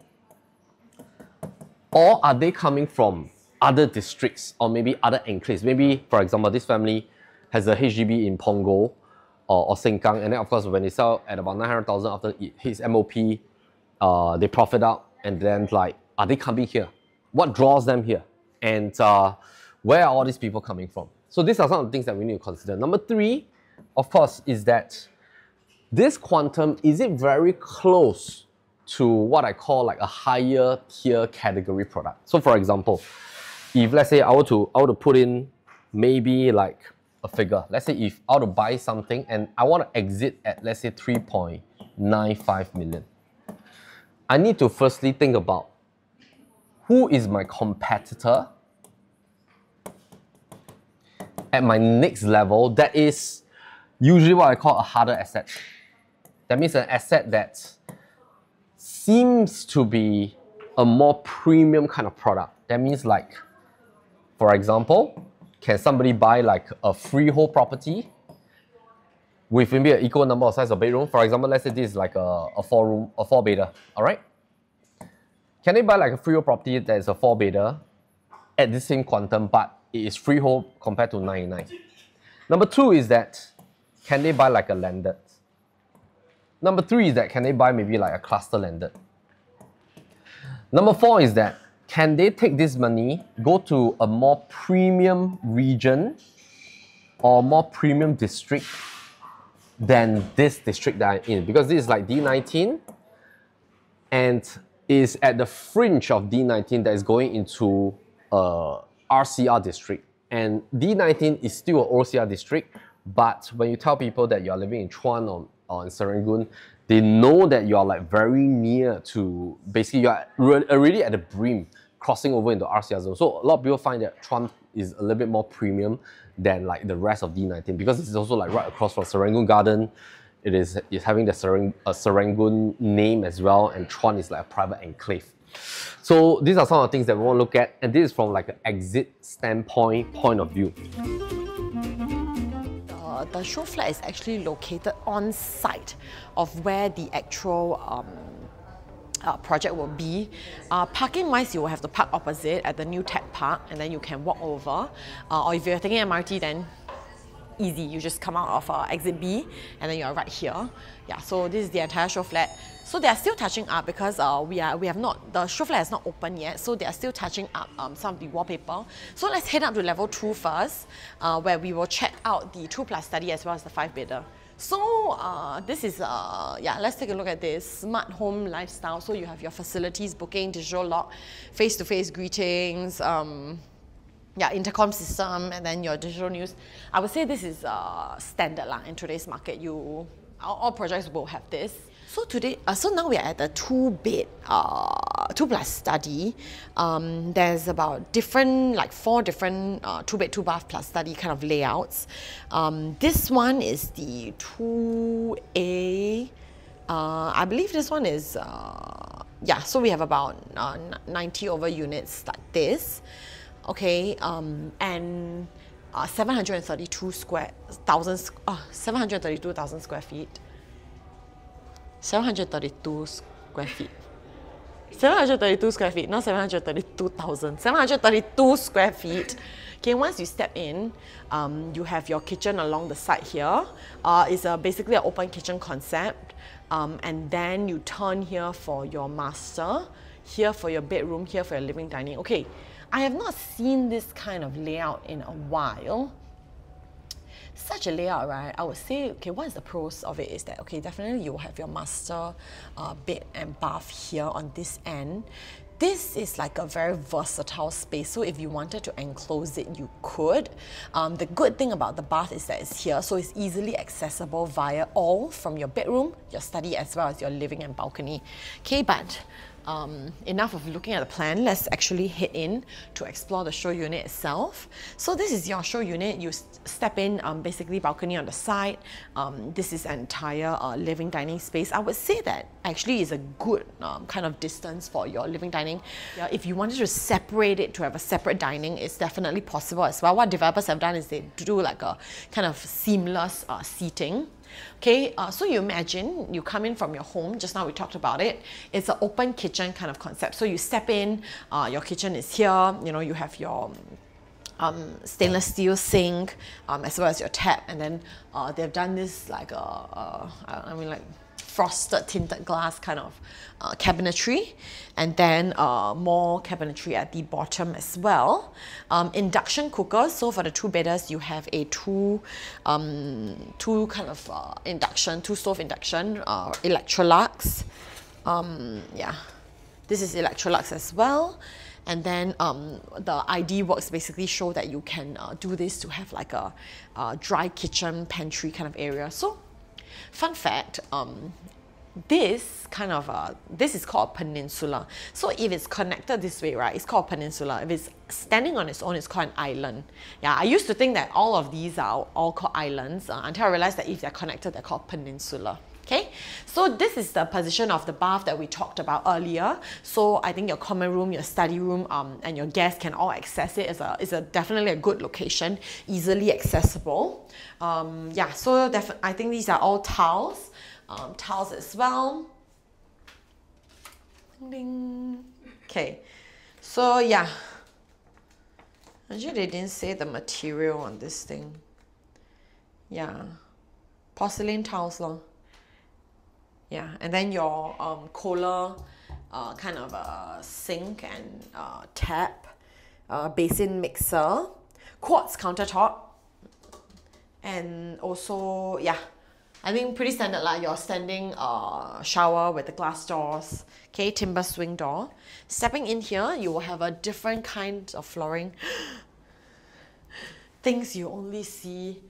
Speaker 1: Or are they coming from other districts or maybe other enclaves. Maybe, for example, this family has a HDB in Punggol or Sengkang, and then of course when they sell at about 900,000 after it hits MOP, they profit out, and then like, are they coming here? What draws them here? And where are all these people coming from? So these are some of the things that we need to consider. Number 3, of course, is that this quantum, is it very close to what I call like a higher tier category product? So for example, if let's say I were to put in maybe like a figure, let's say if I were to buy something and I want to exit at let's say 3.95 million, I need to firstly think about who is my competitor at my next level that is usually what I call a harder asset. That means an asset that seems to be a more premium kind of product. That means like, for example, can somebody buy like a freehold property with maybe an equal number of size of bedroom? For example, let's say this is like a 4-bedder, all right? Can they buy like a freehold property that is a 4-bedder at the same quantum, but it is freehold compared to 99? Number 2 is that, can they buy like a landed? Number 3 is that, can they buy maybe like a cluster landed? Number 4 is that, can they take this money, go to a more premium region or more premium district than this district that I'm in? Because this is like D19 and is at the fringe of D19 that is going into RCR district. And D19 is still an OCR district, but when you tell people that you're living in Chuan or in Serangoon, they know that you're like very near to, basically you're already at the brim, crossing over into RCR zone. So a lot of people find that Chuan is a little bit more premium than like the rest of D19 because it's also like right across from Serangoon Garden. It's having the Serangoon name as well, and Chuan is like a private enclave. So these are some of the things that we want to look at, and this is from like an exit standpoint point of view.
Speaker 2: The show flat is actually located on site of where the actual project will be. Parking wise, you will have to park opposite at the new tech park, and then you can walk over. Or if you're taking MRT, then easy, you just come out of exit B and then you're right here. Yeah, so this is the entire show flat. So they are still touching up because the show flat has not opened yet, so they are still touching up some of the wallpaper. So let's head up to level 2 first, where we will check out the 2+Study as well as the 5-bedder. So this is, let's take a look at this smart home lifestyle. So you have your facilities booking, digital lock, face-to-face greetings, intercom system, and then your digital news. I would say this is standard in today's market. All projects will have this. So today, so now we are at the 2-bed, 2+Study. There's about 4 different 2-bed, 2-bath plus study kind of layouts. This one is the 2A. I believe this one is, so we have about 90 over units like this. Okay, and 732,000 square feet. 732 square feet. 732 square feet, not 732,000. 732 square feet. Okay, once you step in, you have your kitchen along the side here. It's basically an open kitchen concept. And then you turn here for your master, here for your bedroom, here for your living dining. Okay, I have not seen this kind of layout in a while. Such a layout, right? I would say, okay, what is the pros of it is that, okay, definitely you will have your master bed and bath here on this end. This is like a very versatile space, so if you wanted to enclose it, you could. The good thing about the bath is that it's here, so it's easily accessible via from your bedroom, your study, as well as your living and balcony. Okay, but enough of looking at the plan. Let's actually head in to explore the show unit itself. So this is your show unit. You step in, basically balcony on the side. This is an entire living dining space. I would say that actually is a good kind of distance for your living dining. Yeah, if you wanted to separate it to have a separate dining, it's definitely possible as well. What developers have done is they do like a kind of seamless seating. Okay, so you imagine you come in from your home, just now we talked about it. It's an open kitchen kind of concept. So you step in, your kitchen is here, you know, you have your stainless steel sink as well as your tap, and then they've done this like like frosted tinted glass kind of cabinetry, and then more cabinetry at the bottom as well. Induction cookers. So for the two bedders, you have a two kind of induction, two stove induction, Electrolux. Yeah, this is Electrolux as well. And then the ID works basically show that you can do this to have like a dry kitchen pantry kind of area. So fun fact, this is called a peninsula. So if it's connected this way, right, it's called a peninsula. If it's standing on its own, it's called an island. Yeah, I used to think that all of these are all called islands until I realized that if they're connected, they're called peninsula. Okay, so this is the position of the bath that we talked about earlier. So I think your common room, your study room, and your guests can all access it. It's definitely a good location, easily accessible. Yeah, so I think these are all tiles. Tiles as well. Ding. Okay, so yeah. Actually, they didn't say the material on this thing. Yeah, porcelain tiles lor. Yeah, and then your Kohler kind of sink and tap, basin mixer, quartz countertop, and also, yeah, I think pretty standard like your standing shower with the glass doors, okay, timber swing door. Stepping in here, you will have a different kind of flooring. Things you only see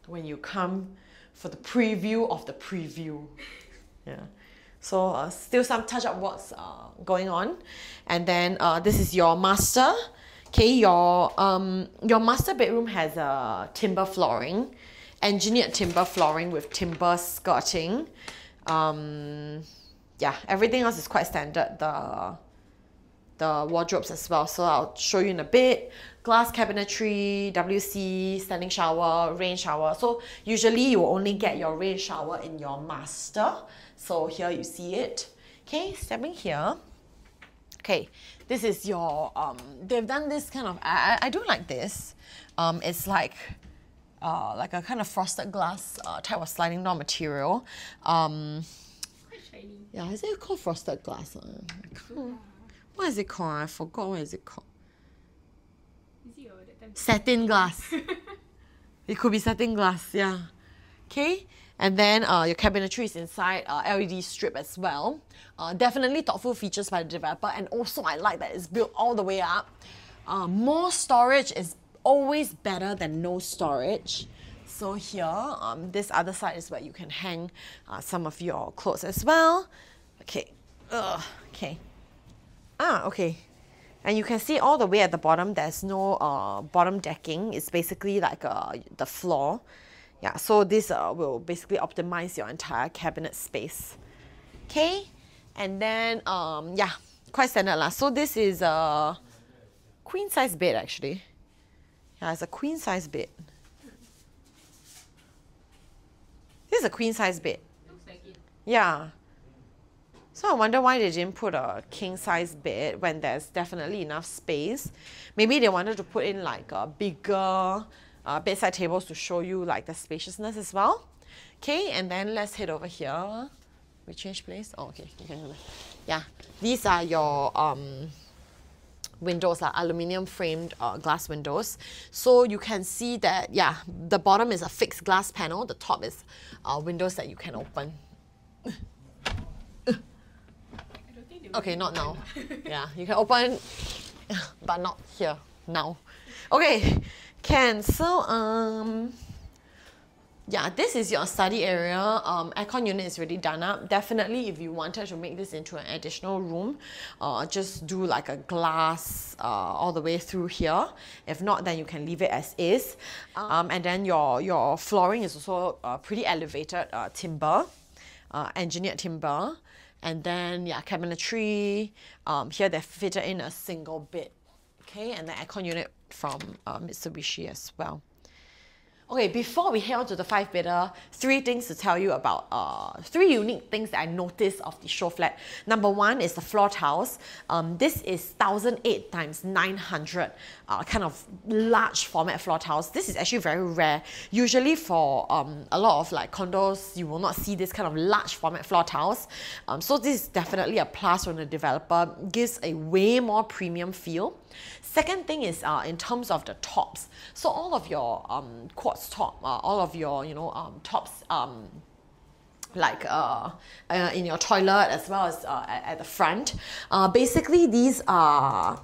Speaker 2: when you come for the preview of the preview. Yeah, so still some touch-up works going on, and then this is your master. Okay, your master bedroom has a timber flooring, engineered timber flooring with timber skirting. Yeah, everything else is quite standard. The wardrobes as well. So I'll show you in a bit. Glass cabinetry, WC, standing shower, rain shower. So usually you will only get your rain shower in your master. So here you see it. Okay, stepping here. Okay, this is your, they've done this kind of, I do like this. It's like a kind of frosted glass type of sliding door material.
Speaker 3: Quite shiny.
Speaker 2: Yeah, is it called frosted glass? What is it called? I forgot what is it called.
Speaker 3: Is it that time?
Speaker 2: Satin glass. It could be satin glass, yeah. Okay, and then your cabinetry is inside LED strip as well. Definitely thoughtful features by the developer, and also I like that it's built all the way up. More storage is always better than no storage. So here, this other side is where you can hang some of your clothes as well. Okay, okay. Okay. And you can see all the way at the bottom, there's no bottom decking. It's basically like the floor. Yeah, so this will basically optimize your entire cabinet space. Okay, and then, yeah, quite standard lah. So this is a queen size bed actually. Yeah, it's a queen size bed. This is a queen size bed.
Speaker 3: Looks like it.
Speaker 2: Yeah. So I wonder why they didn't put a king size bed when there's definitely enough space. Maybe they wanted to put in like a bigger bedside tables to show you like the spaciousness as well. Okay, and then let's head over here. We change place. Oh, okay, you can do that. Yeah, these are your windows, aluminium framed glass windows. So you can see that, yeah, the bottom is a fixed glass panel. The top is windows that you can open. Okay, not now. Yeah, you can open, but not here now. Okay, can. So yeah, this is your study area. Aircon unit is already done up. Definitely, if you wanted to make this into an additional room, just do like a glass all the way through here. If not, then you can leave it as is. And then your flooring is also pretty elevated timber, engineered timber. And then, yeah, cabinetry. Here they fitted in a single bed. Okay, and the aircon unit from Mitsubishi as well. Okay, before we head on to the 5 bidder, 3 things to tell you about, 3 unique things that I noticed of the Showflat. Number 1 is the floor tiles. This is 1008 times 900 kind of large format floor tiles. This is actually very rare. Usually for a lot of like condos, you will not see this kind of large format floor tiles. So this is definitely a plus from the developer. Gives a way more premium feel. Second thing is in terms of the tops. So all of your quartz top, all of your tops like in your toilet as well as at the front. Basically these are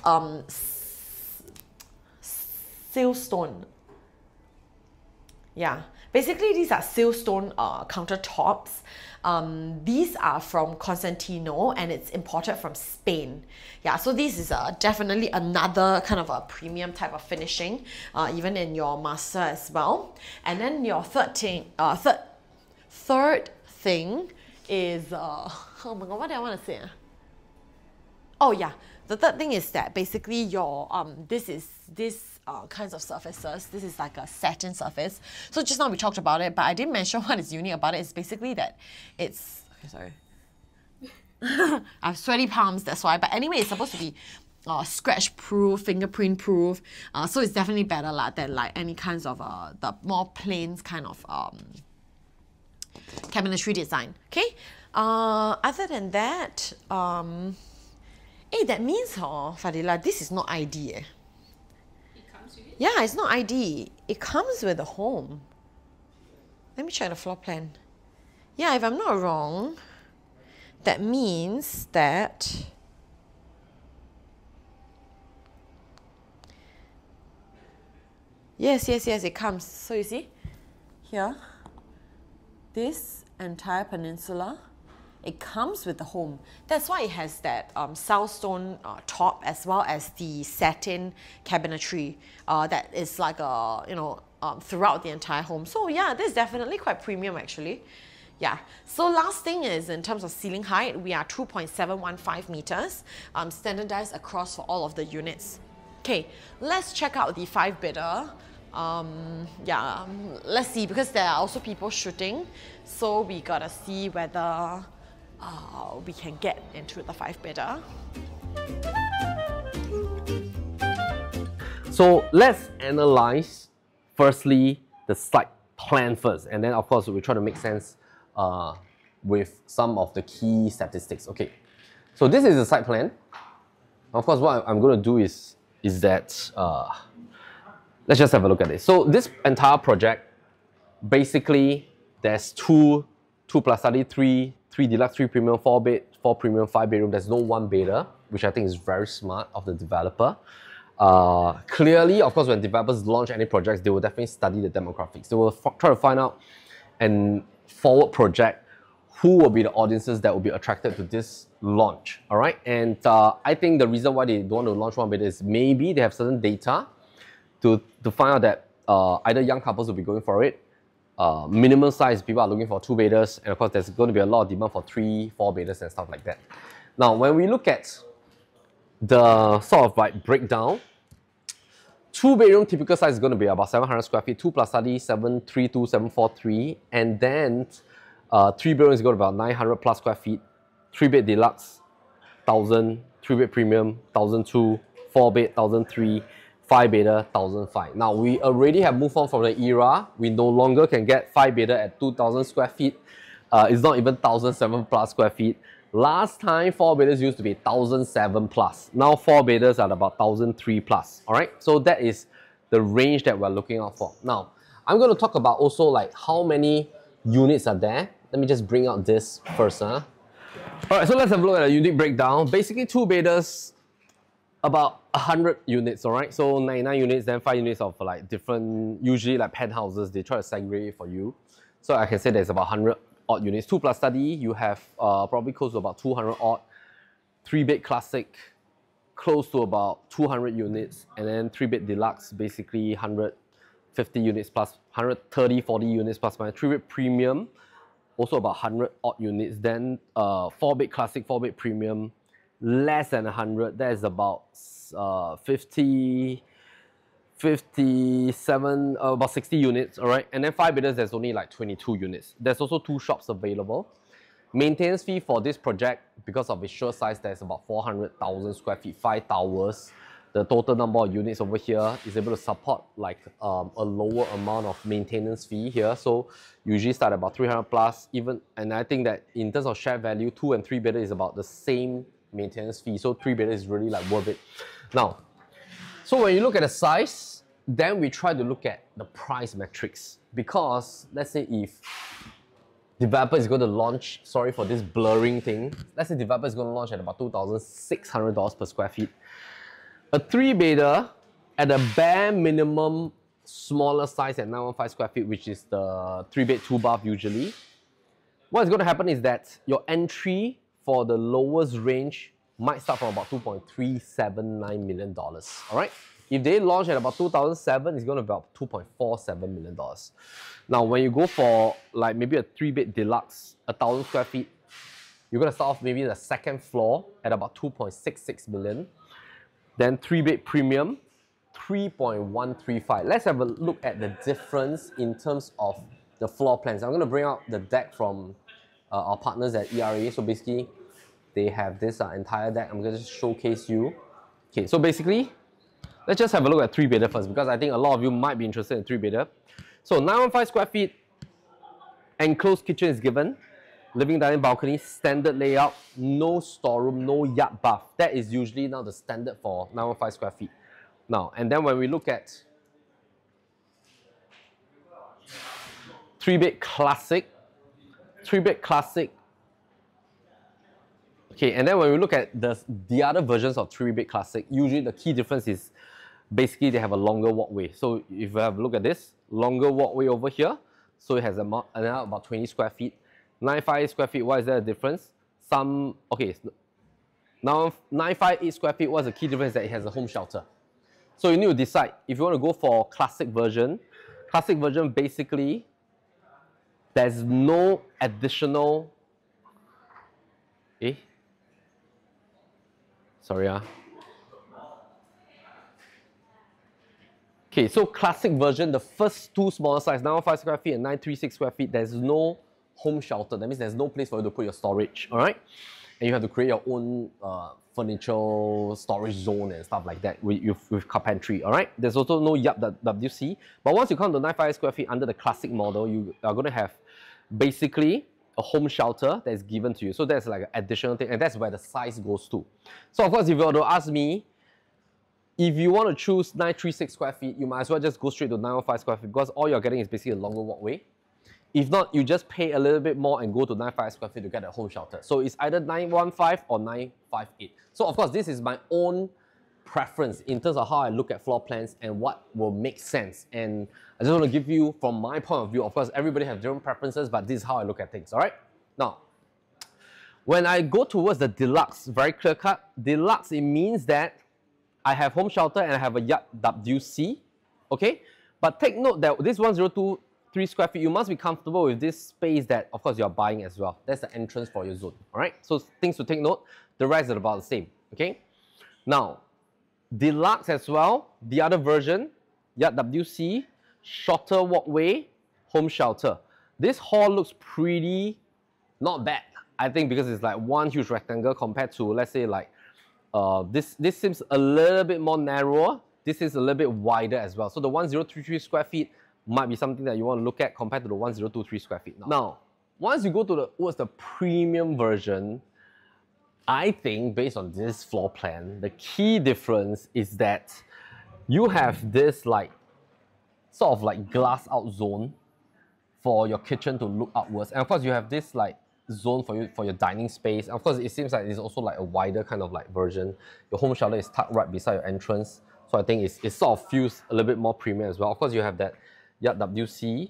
Speaker 2: siltstone. Yeah, basically these are siltstone countertops. These are from Constantino and it's imported from Spain. Yeah, so this is definitely another kind of a premium type of finishing, even in your master as well. And then your third thing is oh my god, what do I want to say? Oh yeah, the third thing is that basically your this kinds of surfaces. This is like a satin surface. So just now we talked about it, but I didn't mention what is unique about it. It's basically that it's okay. Sorry, I have sweaty palms. That's why. But anyway, it's supposed to be scratch proof, fingerprint proof. So it's definitely better than like any kinds of the more plain kind of cabinetry design. Okay. Other than that, hey, that means Fadila, this is not ID. Yeah, it's not ID. It comes with a home. Let me check the floor plan. Yeah, if I'm not wrong, that means that yes, it comes. So you see, here, this entire peninsula, it comes with the home. That's why it has that siltstone top as well as the satin cabinetry that is like throughout the entire home. So yeah, this is definitely quite premium actually. Yeah. So last thing is in terms of ceiling height, we are 2.715 meters, standardized across for all of the units. Okay, let's check out the 5 bidder. Let's see, because there are also people shooting, so we gotta see whether we can get into the 5 bidder.
Speaker 1: So let's analyze firstly the site plan first, and then of course we try to make sense with some of the key statistics. Okay, so this is the site plan. Of course, what I'm going to do is that let's just have a look at this. So this entire project, basically, there's two +study, three deluxe, 3 premium, 4 bed, 4 premium, 5 bedroom. There's no 1 bedder, which I think is very smart of the developer. Clearly, of course, when developers launch any projects, they will definitely study the demographics. They will try to find out and forward project who will be the audiences that will be attracted to this launch. All right, and I think the reason why they don't want to launch 1 bedder is maybe they have certain data to find out that either young couples will be going for it. Minimum size, people are looking for 2 bedders, and of course there's going to be a lot of demand for 3, 4 bedders and stuff like that. Now, when we look at the sort of like breakdown, 2 bedroom typical size is going to be about 700 square feet, 2 +study 732, 743, and then 3 bedroom is going to be about 900 plus square feet, 3 bed deluxe 1000, 3 bed premium 1002, 4 bed 1003, 5 bedder 1005. Now we already have moved on from the era. We no longer can get 5 bedder at 2000 square feet. It's not even 1007 plus square feet. Last time 4 bedders used to be 1007 plus. Now 4 bedders are about 1003 plus. All right, so that is the range that we're looking out for. Now I'm going to talk about also like how many units are there. Let me just bring out this first. All right, so let's have a look at a unit breakdown. Basically 2 bedders, about 100 units, all right? So 99 units, then 5 units of like different, usually like penthouses, they try to segregate for you. So I can say there's about 100 odd units. 2 +study, you have probably close to about 200 odd. 3 bed classic, close to about 200 units. And then 3 bed deluxe, basically 150 units plus, 130, 40 units plus. 3 bed premium, also about 100 odd units. Then 4 bed classic, 4 bed premium, less than 100, that is about 50 57, about 60 units, all right? And then 5 bedrooms, there's only like 22 units. There's also 2 shops available. Maintenance fee for this project, because of its sheer size, there's about 400,000 square feet, 5 towers. The total number of units over here is able to support like a lower amount of maintenance fee here. So usually start at about 300 plus even. And I think that in terms of shared value, 2 and 3 bedroom is about the same maintenance fee. So 3 bedroom is really like worth it. Now, so when you look at the size, then we try to look at the price metrics. Because let's say if developer is going to launch, sorry for this blurring thing, let's say developer is going to launch at about $2,600 per square feet. A 3-bedder at a bare minimum smaller size at 915 square feet, which is the 3-bed 2-bath usually. What's going to happen is that your entry for the lowest range might start from about $2.379 million, all right? If they launch at about 2007, it's going to be about $2.47 million. Now, when you go for like maybe a 3-bed deluxe, 1,000 square feet, you're going to start off maybe the second floor at about 2.66 million. Then 3-bed premium, 3.135. Let's have a look at the difference in terms of the floor plans. I'm going to bring out the deck from our partners at ERA. So basically, they have this entire deck. I'm going to just showcase you. Okay, so basically, let's just have a look at 3-bedder first, because I think a lot of you might be interested in 3-bedder. So 915 square feet, enclosed kitchen is given, living dining balcony, standard layout, no storeroom, no yard bath. That is usually now the standard for 915 square feet. Now, and then when we look at 3-bed classic, 3-bed classic. Okay, and then when we look at the other versions of 3-bed classic, usually the key difference is basically they have a longer walkway. So if you have a look at this, longer walkway over here, so it has about 20 square feet. 95 square feet, why is there a difference? Okay, now 958 square feet, what's the key difference? That it has a home shelter. So you need to decide if you want to go for classic version. Classic version, basically, there's no additional, sorry. Okay, so classic version, the first 2 smaller size, 915 square feet and 936 square feet, there's no home shelter. That means there's no place for you to put your storage, all right? And you have to create your own furniture storage zone and stuff like that with carpentry, all right? There's also no WC. But once you come to 958 square feet under the classic model, you are going to have basically a home shelter that's given to you. So that's like an additional thing, and that's where the size goes to. So of course, if you were to ask me, if you want to choose 936 square feet, you might as well just go straight to 915 square feet, because all you're getting is basically a longer walkway. If not, you just pay a little bit more and go to 958 square feet to get a home shelter. So it's either 915 or 958. So of course, this is my own preference in terms of how I look at floor plans and what will make sense. And I just want to give you, from my point of view, of course, everybody has different preferences, but this is how I look at things, all right? Now, when I go towards the deluxe, very clear cut, deluxe, it means that I have home shelter and I have a yard WC, okay? But take note that this 1023 square feet, you must be comfortable with this space that, of course, you're buying as well. That's the entrance for your zone, all right? So things to take note, the rest are about the same, okay? Now, deluxe as well, the other version, yard WC, shorter walkway, home shelter. This hall looks pretty not bad, I think, because it's like one huge rectangle compared to, let's say, like, this seems a little bit more narrower. This is a little bit wider as well. So the 1033 square feet might be something that you want to look at compared to the 1023 square feet. Now, once you go to the premium version, I think based on this floor plan, the key difference is that you have this like sort of like glass out zone for your kitchen to look upwards. And of course, you have this like zone for your dining space. And of course, it seems like it's also like a wider kind of like version. Your home shelter is tucked right beside your entrance. So I think it sort of feels a little bit more premium as well. Of course, you have that yard WC.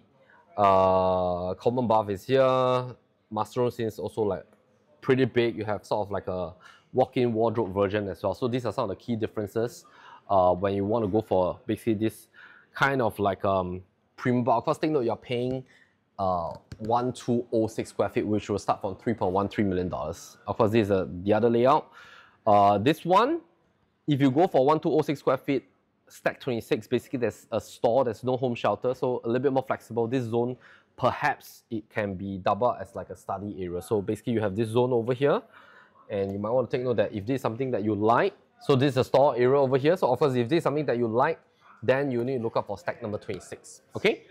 Speaker 1: Common bath is here. Master room is also like pretty big. You have sort of like a walk-in wardrobe version as well. So these are some of the key differences when you want to go for basically this kind of like premium. But of course, take note you're paying 1206 square feet, which will start from $3.13 million. Of course, this is the other layout. This one, if you go for 1206 square feet, stack 26, basically there's a store, there's no home shelter, so a little bit more flexible. This zone, perhaps it can be doubled as like a study area. So basically you have this zone over here, and you might want to take note that if this is something that you like, so this is a store area over here. So of course, if this is something that you like, then you need to look up for stack number 26, okay?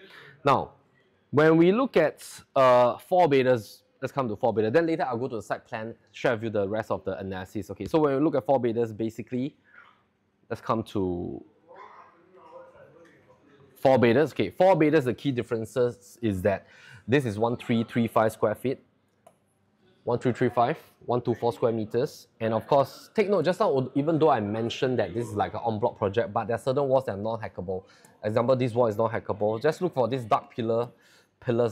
Speaker 1: Now, when we look at 4-bedders, let's come to 4-bedder. Then later I'll go to the site plan, share with you the rest of the analysis. Okay, so when we look at 4-bedders, basically, let's come to 4-bedders. Okay, 4-bedders, the key differences is that this is 1335 square feet, 1335, 124 square meters. And of course, take note, just now, even though I mentioned that this is like an en bloc project, but there are certain walls that are non-hackable. Example, this wall is non-hackable. Just look for this dark pillars.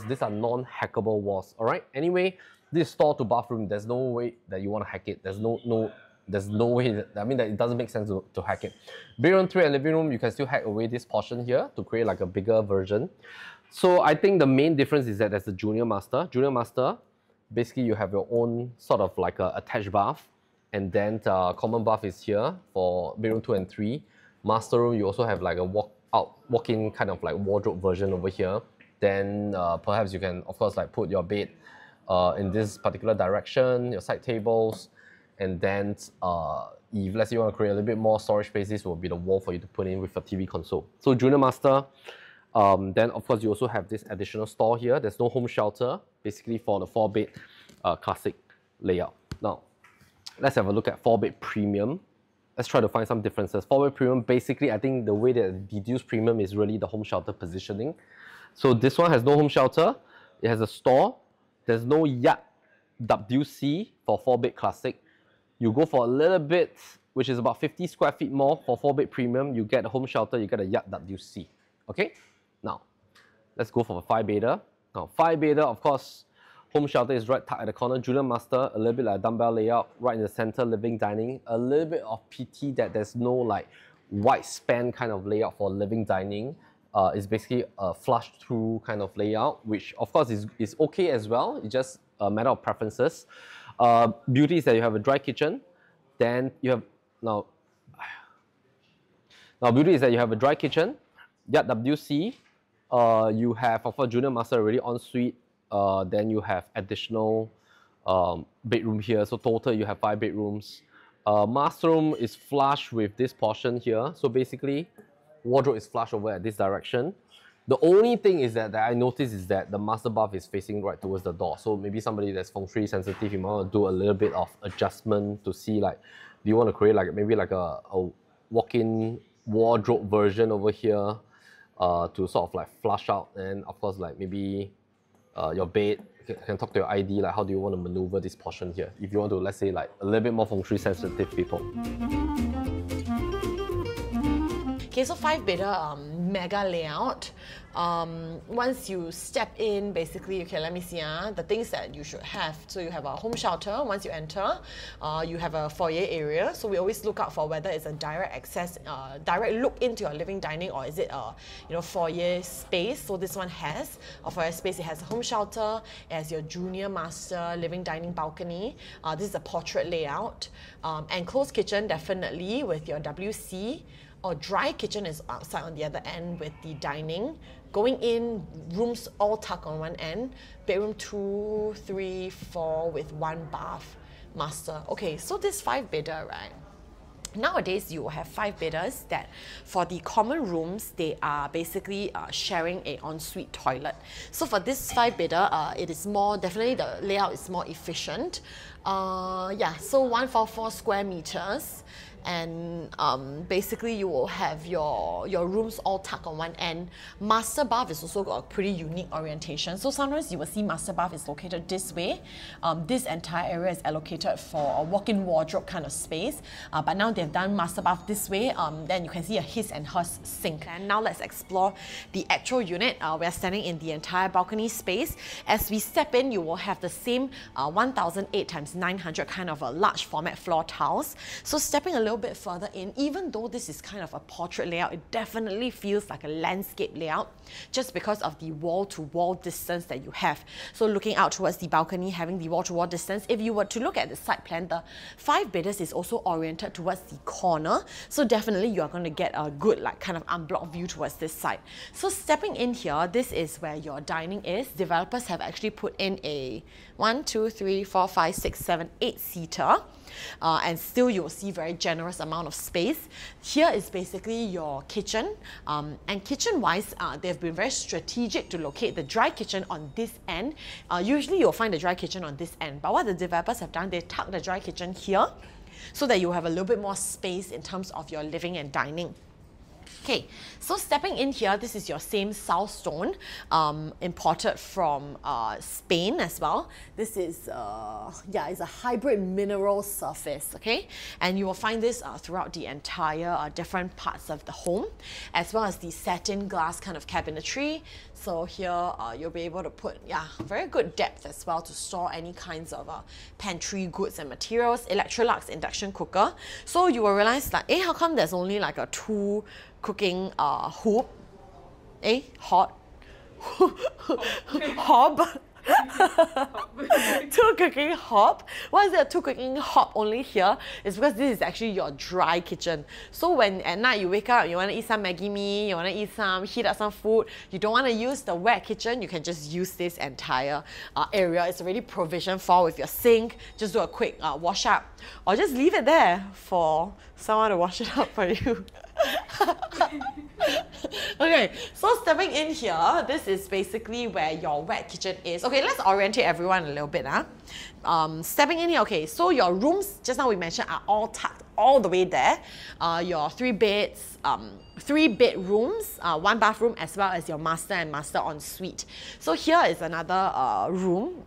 Speaker 1: These are non-hackable walls, all right? Anyway, this store to bathroom, there's no way that you want to hack it. There's no way that, I mean, that it doesn't make sense to hack it. Bedroom 3 and living room, you can still hack away this portion here to create like a bigger version. So I think the main difference is that there's the junior master. Junior master, basically you have your own sort of like a attached bath, and then common bath is here for bedroom 2 and 3. Master room, you also have like a walk-in kind of like wardrobe version over here. Then perhaps you can, of course, like put your bed in this particular direction, your side tables, and then if let's say you want to create a little bit more storage space, this will be the wall for you to put in with a TV console. So junior master, then of course you also have this additional store here. There's no home shelter, basically for the 4-bed classic layout. Now, let's have a look at 4-bed premium. Let's try to find some differences. 4-bed premium, basically I think the way that deduce premium is really the home shelter positioning. So this one has no home shelter, it has a store, there's no yard WC for 4-bed classic. You go for a little bit, which is about 50 square feet more for 4-bed premium, you get a home shelter, you get a yard WC, okay? Now, let's go for a 5-bedder. Now, 5-bedder, of course, home shelter is right tucked at the corner, junior master, a little bit like a dumbbell layout, right in the center, living dining, a little bit of PT that there's no like wide span kind of layout for living dining. It's basically a flush through kind of layout, which of course is okay as well. It's just a matter of preferences. Beauty is that you have a dry kitchen. Then you have now beauty is that you have a dry kitchen, yard WC. You have, of course, junior master already en suite. Then you have additional bedroom here. So total you have 5 bedrooms. Master room is flush with this portion here. So basically, wardrobe is flush over at this direction. The only thing is that I noticed is that the master bath is facing right towards the door. So maybe somebody that's feng shui sensitive, you might want to do a little bit of adjustment to see like, do you want to create like maybe like a walk-in wardrobe version over here to sort of like flush out, and of course like maybe your bed, you can talk to your ID, like how do you want to maneuver this portion here if you want to, let's say, like a little bit more feng shui sensitive people.
Speaker 2: Okay, so 5-bedder mega layout. Once you step in, basically, okay, let me see, the things that you should have. So you have a home shelter once you enter. You have a foyer area. So we always look out for whether it's a direct access, direct look into your living dining, or is it a foyer space. So this one has a foyer space. It has a home shelter. It has your junior master living dining balcony. This is a portrait layout. Enclosed kitchen, definitely with your WC. Or dry kitchen is outside on the other end with the dining. Going in, rooms all tucked on one end. Bedroom 2, 3, 4 with 1 bath master. Okay, so this 5-bedder, right? Nowadays, you have 5-bedders that for the common rooms, they are basically sharing an ensuite toilet. So for this 5-bedder, it is more, definitely the layout is more efficient. Yeah, so 144 square meters. And basically you will have your rooms all tucked on one end. Master bath is also got a pretty unique orientation. So sometimes you will see master bath is located this way. This entire area is allocated for a walk-in wardrobe kind of space. But now they've done master bath this way. Then you can see a his and hers sink. And now let's explore the actual unit. We're standing in the entire balcony space. As we step in, you will have the same 1008 × 900 kind of a large format floor tiles. So stepping a little bit further in, even though this is kind of a portrait layout, it definitely feels like a landscape layout just because of the wall-to-wall distance that you have. So looking out towards the balcony, having the wall-to-wall distance, if you were to look at the site plan, the 5-bedders is also oriented towards the corner. So definitely you are going to get a good like kind of unblocked view towards this side. So stepping in here, this is where your dining is. Developers have actually put in a 1, 2, 3, 4, 5, 6, 7, 8-seater. And still you will see very generous amount of space. Here is basically your kitchen, and kitchen wise they've been very strategic to locate the dry kitchen on this end. Usually you'll find the dry kitchen on this end, but what the developers have done, they tucked the dry kitchen here so that you have a little bit more space in terms of your living and dining. Okay, so stepping in here, this is your same South stone, imported from Spain as well. This is, yeah, it's a hybrid mineral surface, okay? And you will find this throughout the entire different parts of the home, as well as the satin glass kind of cabinetry. So here you'll be able to put, yeah, very good depth as well to store any kinds of pantry goods and materials. Electrolux induction cooker. So you will realize that, how come there's only like a 2 cooking hob? Hot? Hob? 2 cooking hob. Why is there a 2 cooking hob only here? It's because this is actually your dry kitchen. So when at night you wake up, you want to eat some Maggi mee, you want to heat up some food, you don't want to use the wet kitchen, you can just use this entire area. It's already provisioned for with your sink. Just do a quick wash up, or just leave it there for someone to wash it up for you. Okay, so stepping in here, this is basically where your wet kitchen is. Okay, let's orientate everyone a little bit. Stepping in here, okay, so your rooms, just now we mentioned, are all tucked all the way there. Your 3 beds, 3 bedrooms, 1 bathroom, as well as your master and master ensuite. So here is another room.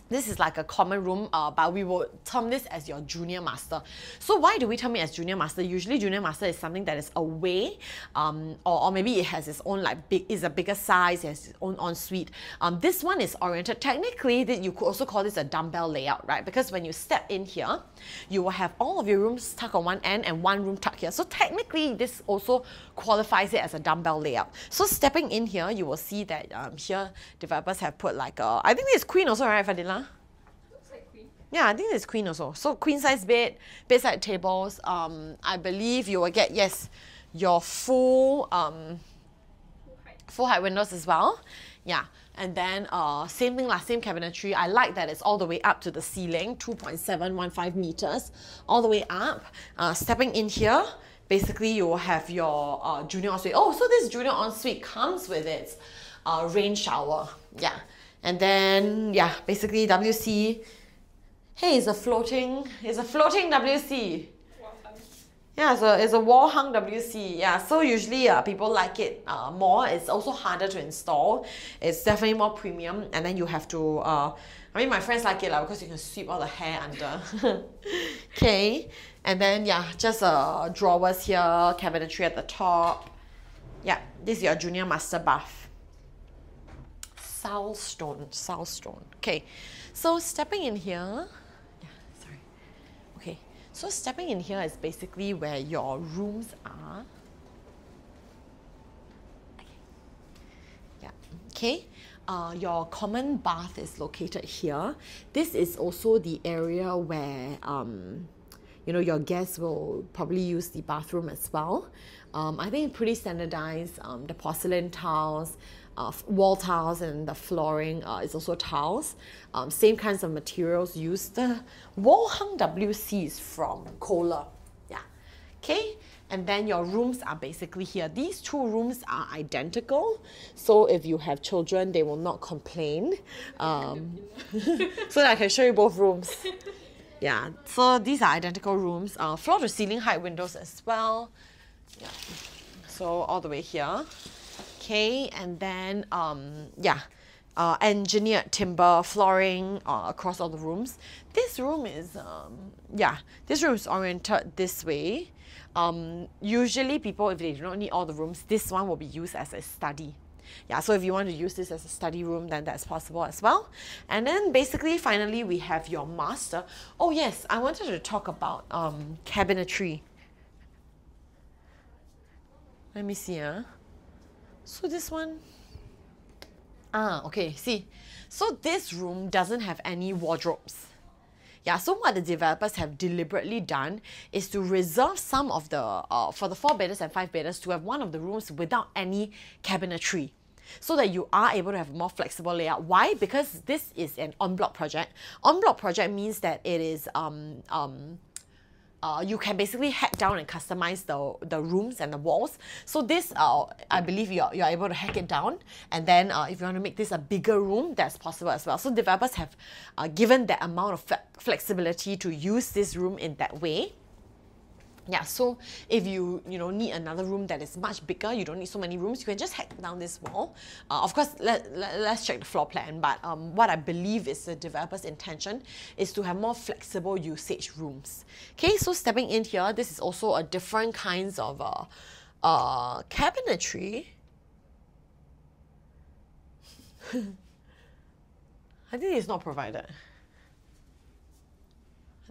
Speaker 2: This is like a common room, but we will term this as your junior master. So why do we term it as junior master? Usually junior master is something that is away, or maybe it has its own is a bigger size, it has its own ensuite. This one is oriented, technically you could also call this a dumbbell layout, right? Because when you step in here, you will have all of your rooms tucked on one end and 1 room tucked here. So technically this also qualifies it as a dumbbell layout. So stepping in here, you will see that here developers have put like a, I think this is queen also, right, Fadila? Yeah, I think it's queen also. So queen size bed, bedside tables. I believe you will get, yes, your full height windows as well. Yeah, and then same thing, same cabinetry. I like that it's all the way up to the ceiling, 2.715 meters, all the way up. Stepping in here, basically you will have your junior ensuite. Oh, so this junior ensuite comes with its rain shower. Yeah, and then yeah, basically WC. Hey, it's a floating WC. Yeah, it's a wall hung WC. Yeah, so usually people like it more. It's also harder to install. It's definitely more premium, and then you have to. I mean, my friends like it because you can sweep all the hair under. Okay, and then yeah, just drawers here, cabinetry at the top. Yeah, this is your junior master bath. South stone. Okay, so stepping in here. So stepping in here is basically where your rooms are. Okay. Yeah. Okay. Your common bath is located here. This is also the area where you know, your guests will probably use the bathroom as well. I think it's pretty standardized. The porcelain tiles, wall tiles, and the flooring is also tiles. Same kinds of materials used. The wall hung WCs from Kohler. Yeah. Okay. And then your rooms are basically here. These 2 rooms are identical. So if you have children, they will not complain. So that I can show you both rooms. Yeah. So these are identical rooms. Floor to ceiling height windows as well. Yeah. So all the way here. Okay, and then yeah, engineered timber flooring across all the rooms. This room is yeah, this room is oriented this way. Usually people, if they do not need all the rooms, this one will be used as a study. Yeah, so if you want to use this as a study room, then that's possible as well. And then basically, finally, we have your master. Oh yes, I wanted to talk about cabinetry. Let me see. So this one, okay, see. So this room doesn't have any wardrobes. Yeah, so what the developers have deliberately done is to reserve some of the, for the 4-bedders and 5-bedders to have one of the rooms without any cabinetry, so that you are able to have a more flexible layout. Why? Because this is an en-bloc project. En-bloc project means that it is, you can basically hack down and customize the rooms and the walls. So this, I believe you're able to hack it down. And then if you want to make this a bigger room, that's possible as well. So developers have given that amount of flexibility to use this room in that way. Yeah, so if you need another room that is much bigger, you don't need so many rooms, you can just hack down this wall. Of course, let's check the floor plan, but what I believe is the developer's intention is to have more flexible usage rooms. Okay, so stepping in here, this is also a different kinds of cabinetry. I think it's not provided.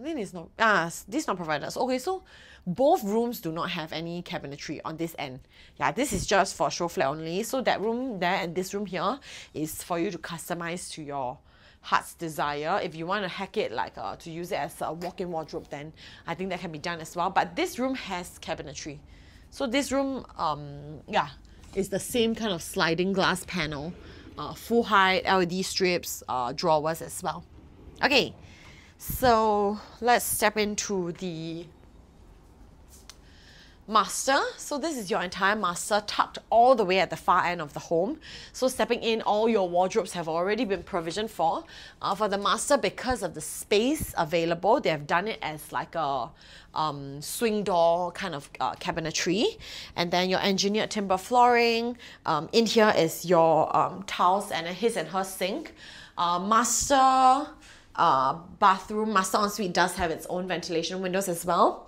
Speaker 2: I think it's not, this is not provided. So, okay, so both rooms do not have any cabinetry on this end. Yeah, this is just for show flat only. So that room there and this room here is for you to customize to your heart's desire. If you want to hack it like to use it as a walk-in wardrobe, then I think that can be done as well. But this room has cabinetry. So this room, yeah, is the same kind of sliding glass panel, full height LED strips, drawers as well. Okay. So let's step into the master. So this is your entire master tucked all the way at the far end of the home. So stepping in, all your wardrobes have already been provisioned for. For the master, because of the space available, they have done it as like a swing door kind of cabinetry. And then your engineered timber flooring. In here is your tiles and a his and her sink. Master bathroom, master ensuite does have its own ventilation windows as well.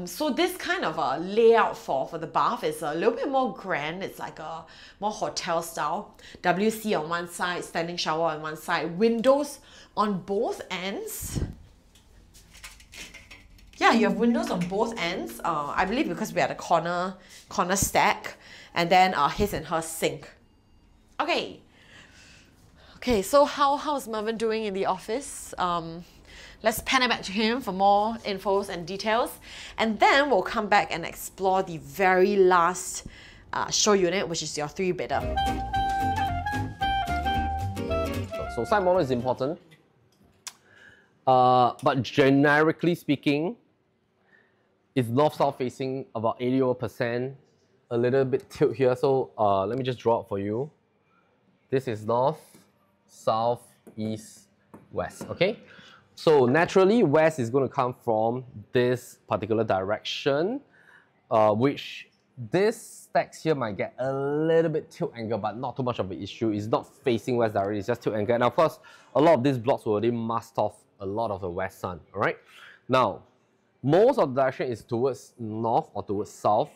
Speaker 2: So this kind of a layout for the bath is a little bit more grand. It's like a more hotel style. WC on one side, standing shower on one side, windows on both ends. Yeah, you have windows on both ends. I believe because we are the corner stack, and then his and her sink. Okay. Okay, so how's Melvin doing in the office? Let's pan it back to him for more infos and details. And then we'll come back and explore the very last show unit, which is your 3-bedder.
Speaker 1: So side model is important. But generically speaking, it's north-south facing about 80%, a little bit tilt here. So let me just draw it for you. This is north, south, east, west, okay? So naturally, west is going to come from this particular direction, which this stacks here might get a little bit tilt angle, but not too much of an issue. It's not facing west directly, it's just tilt angle. And of course, a lot of these blocks will already mask off a lot of the west sun, all right? Now, most of the direction is towards north or towards south.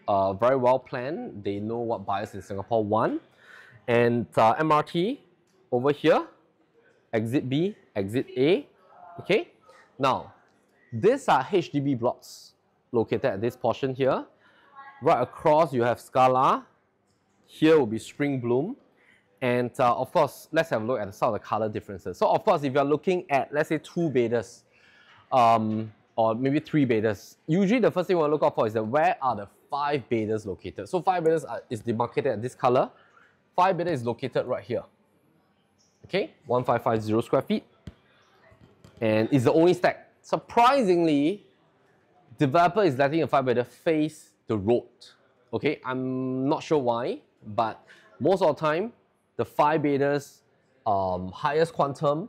Speaker 1: Very well planned. They know what buyers in Singapore want. And MRT over here, exit B, exit A, okay? Now, these are HDB blocks located at this portion here. Right across, you have Scala. Here will be Spring Bloom. And of course, let's have a look at some of the color differences. So of course, if you're looking at, let's say, 2-bedders, or maybe 3-bedders, usually the first thing we want to look out for is that where are the 5-bedders located. So 5-bedders is demarcated at this color. 5-bedder is located right here. Okay, 1550 square feet. And it's the only stack. Surprisingly, developer is letting a 5-bedder face the road. Okay, I'm not sure why, but most of the time, the 5-bedders, highest quantum,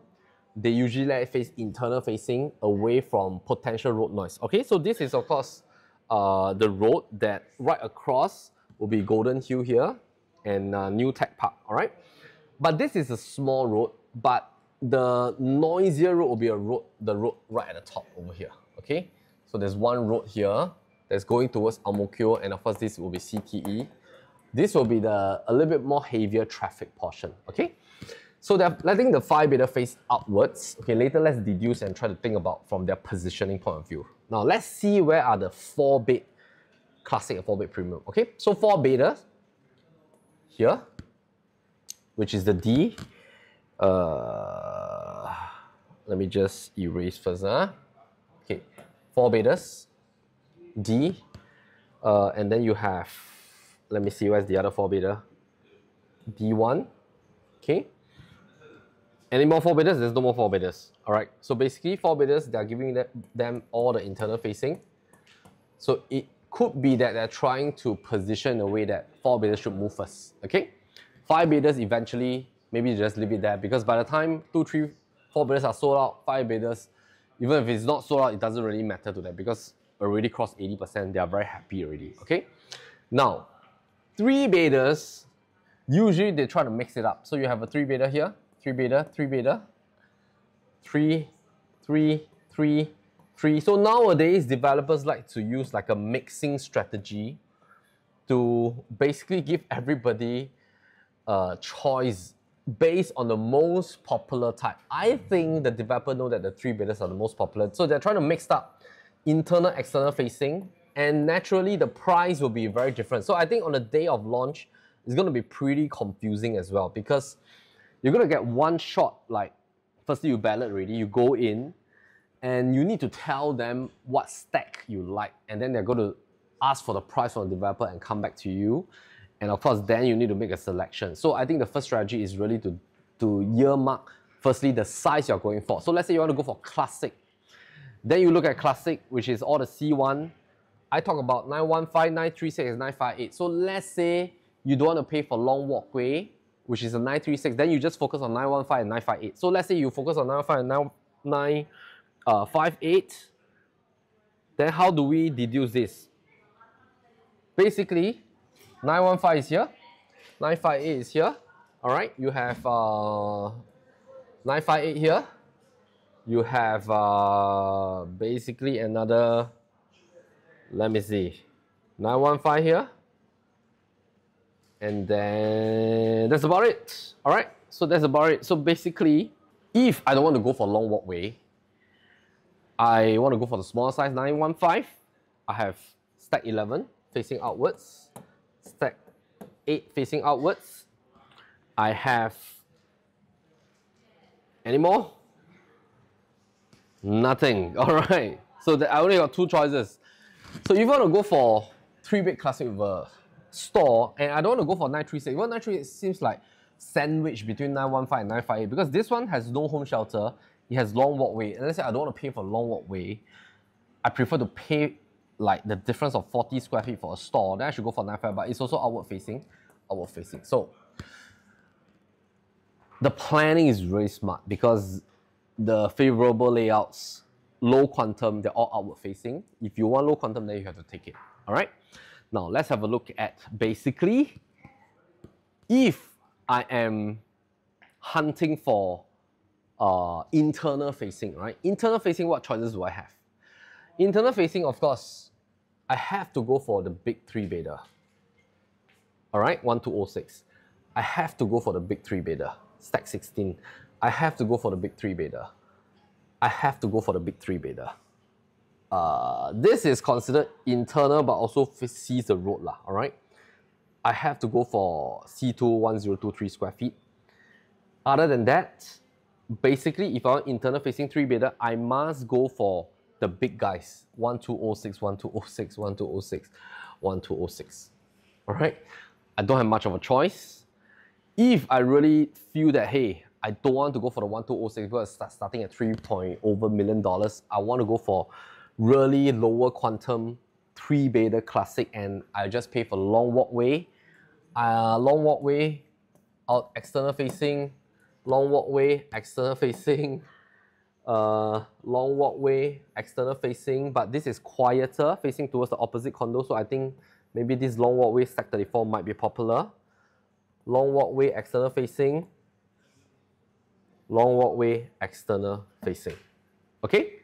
Speaker 1: they usually let it face internal facing away from potential road noise. Okay, so this is of course the road that right across will be Golden Hill here and New Tech Park, all right? But this is a small road, but the noisier road will be the road right at the top over here, okay? So there's one road here that's going towards Ang Mo Kio, and of course this will be CTE. This will be a little bit more heavier traffic portion, okay? So they're letting the 5-bedder face upwards. Okay, later let's deduce and try to think about from their positioning point of view. Now let's see where are the 4-bed classic and 4-bed premium, okay? So 4-bedder here, which is the D. Let me just erase first. Okay, 4-bedders, D, and then you have, let me see, where's the other 4-bedder? D1, okay. Any more 4-bedders? There's no more 4-bedders. All right, so basically 4-bedders, they're giving them all the internal facing. So it could be that they're trying to position in a way that 4-bedders should move first, okay. 5-bedders eventually, maybe just leave it there, because by the time 2, 3, 4-bedders are sold out, 5-bedders, even if it's not sold out, it doesn't really matter to them because already crossed 80%, they are very happy already, okay? Now, 3-bedders, usually they try to mix it up. So you have a 3-bedder here, 3-bedder, 3-bedder, 3, 3, 3, 3. So nowadays, developers like to use like a mixing strategy to basically give everybody a choice based on the most popular type. I think the developer know that the 3-bedders are the most popular, so they're trying to mix up internal, external facing, and naturally the price will be very different. So I think on the day of launch, it's going to be pretty confusing as well, because you're going to get one shot, like firstly you ballot already, you go in, and you need to tell them what stack you like, and then they're going to ask for the price from the developer and come back to you. And of course, then you need to make a selection. So I think the first strategy is really to earmark, firstly, the size you're going for. So let's say you want to go for classic. Then you look at classic, which is all the C1. I talk about 915, 936, and 958. So let's say you don't want to pay for long walkway, which is a 936. Then you just focus on 915 and 958. So let's say you focus on 915 and 958. Then how do we deduce this? Basically, 915 is here, 958 is here, all right? You have 958 here. You have basically another, let me see, 915 here. And then that's about it, all right? So that's about it. So basically, if I don't want to go for long walkway, I want to go for the smaller size 915. I have stack 11 facing outwards. Stack 8 facing outwards. I have any more? Nothing. All right. So I only got 2 choices. So if you want to go for 3-bed classic with a store, and I don't want to go for 936. Well, 936 seems like sandwich between 915 and 958, because this one has no home shelter. It has long walkway. And let's say I don't want to pay for long walkway. I prefer to pay like the difference of 40 square feet for a store, then I should go for 9.5, but it's also outward facing, So the planning is really smart, because the favorable layouts, low quantum, they're all outward facing. If you want low quantum, then you have to take it, all right? Now let's have a look at basically, if I am hunting for internal facing, right? Internal facing, what choices do I have? Internal facing, of course, I have to go for the big 3-bedder. All right, 1206. I have to go for the big 3-bedder. Stack 16. I have to go for the big 3-bedder. I have to go for the big 3-bedder. This is considered internal, but also sees the road, all right? I have to go for C2 1023 square feet. Other than that, basically, if I want internal facing 3-bedder, I must go for the big guys, 1206, 1206, 1206, 1206. All right, I don't have much of a choice. If I really feel that, hey, I don't want to go for the 1206 because it's starting at $3 million, I want to go for really lower quantum 3-bedder classic, and I just pay for long walkway. Long walkway, out external facing, long walkway, external facing, long walkway, external facing, but this is quieter, facing towards the opposite condo, so I think maybe this long walkway stack 34 might be popular. Long walkway, external facing, long walkway, external facing. Okay?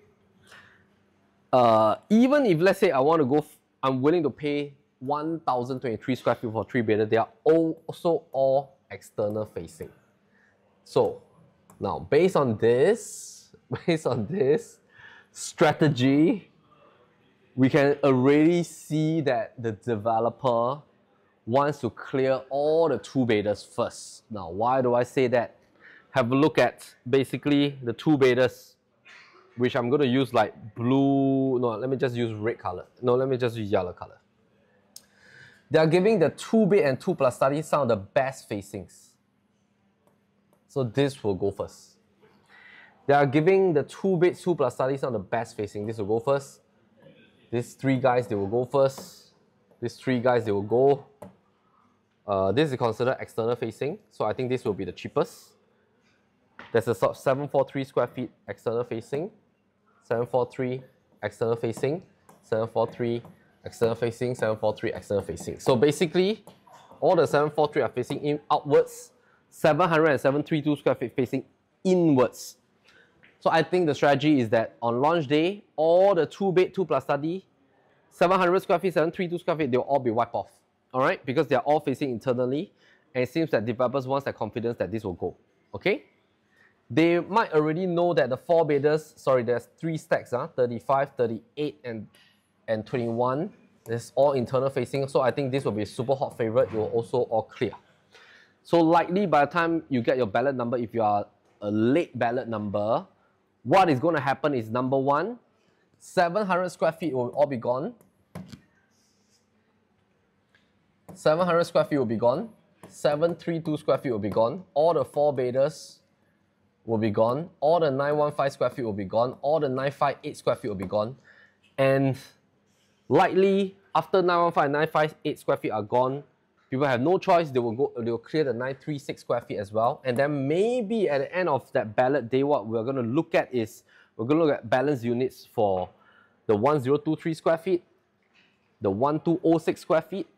Speaker 1: Even if let's say I want to go, I'm willing to pay 1,023 square feet for 3-bedder. They are also all external facing. So now based on this strategy, we can already see that the developer wants to clear all the 2-bedders first. Now, why do I say that? Have a look at basically the 2-bedders, which I'm going to use like blue. No, let me just use red color. No, let me just use yellow color. They are giving the 2-bed and 2+study some of the best facings. So this will go first. They are giving the 2-bed, 2+study some of the best facing. This will go first. These 3 guys, they will go first. These 3 guys, they will go. This is considered external facing, so I think this will be the cheapest. There's a 743 square feet external facing, 743 external facing, 743 external facing, 743 external facing. So basically, all the 743 are facing in outwards, 732 square feet facing inwards. So I think the strategy is that on launch day, all the 2-bed, 2+study, 700 square feet, 732 square feet, they'll all be wiped off. All right, because they are all facing internally, and it seems that developers want that confidence that this will go. Okay, they might already know that the 4-bedders, sorry, there's 3 stacks, 35, 38, and 21. It's all internal facing, so I think this will be a super hot favorite. It will also all clear. So likely by the time you get your ballot number, if you are a late ballot number, what is going to happen is number 1, 700 square feet will all be gone. 700 square feet will be gone. 732 square feet will be gone. All the 4-bedders will be gone. All the 915 square feet will be gone. All the 958 square feet will be gone. And likely after 915 and 958 square feet are gone, people have no choice. They will clear the 936 square feet as well. And then maybe at the end of that ballot day, what we're going to look at is we're going to look at balance units for the 1023 square feet, the 1206 square feet,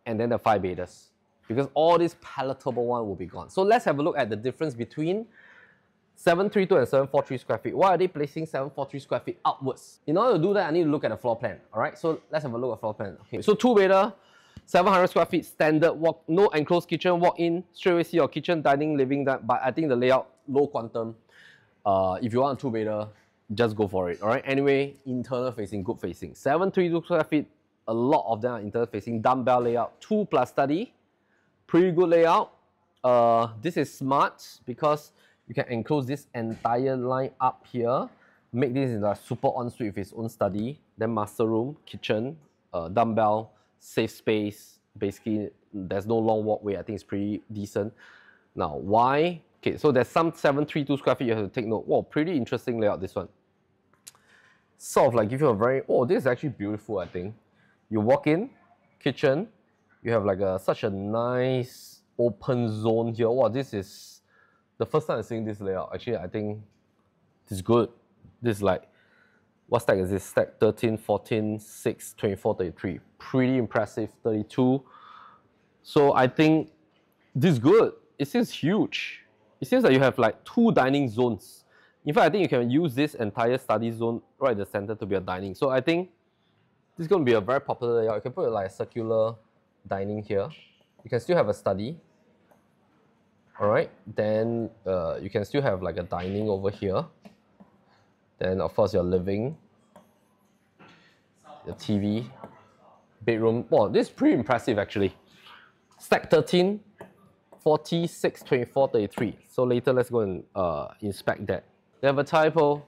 Speaker 1: and then the 5-bedders, because all these palatable one will be gone. So let's have a look at the difference between 732 and 743 square feet. Why are they placing 743 square feet outwards? In order to do that, I need to look at the floor plan. All right, so let's have a look at floor plan. Okay, so 2-bedder, 700 square feet, standard, walk, no enclosed kitchen, walk in, straight away see your kitchen, dining, living, that. But I think the layout, low quantum. If you want a 2-bedder, just go for it. All right, anyway, internal facing, good facing. 732 square feet, a lot of them are internal facing, dumbbell layout, 2+study, pretty good layout. This is smart because you can enclose this entire line up here, make this in a super ensuite with its own study, then master room, kitchen, dumbbell, safe space. Basically, there's no long walkway. I think it's pretty decent. Now, why? Okay, so there's some 732 square feet you have to take note. Whoa, pretty interesting layout, this one. Sort of like give you a very, oh, this is actually beautiful, I think. You walk in, kitchen, you have like such a nice open zone here. Wow, this is the first time I'm seeing this layout. Actually, I think this is good. This is like, what stack is this? Stack 13, 14, 6, 24, 33. Pretty impressive, 32. So I think this is good. It seems huge. It seems like you have like 2 dining zones. In fact, I think you can use this entire study zone right in the center to be a dining. So I think this is going to be a very popular layout. You can put like a circular dining here. You can still have a study. All right. Then you can still have like a dining over here. Then of course your living, the TV, bedroom. Wow, this is pretty impressive actually. Stack 13, 46, 24, 33. So later let's go and inspect that. They have a typo.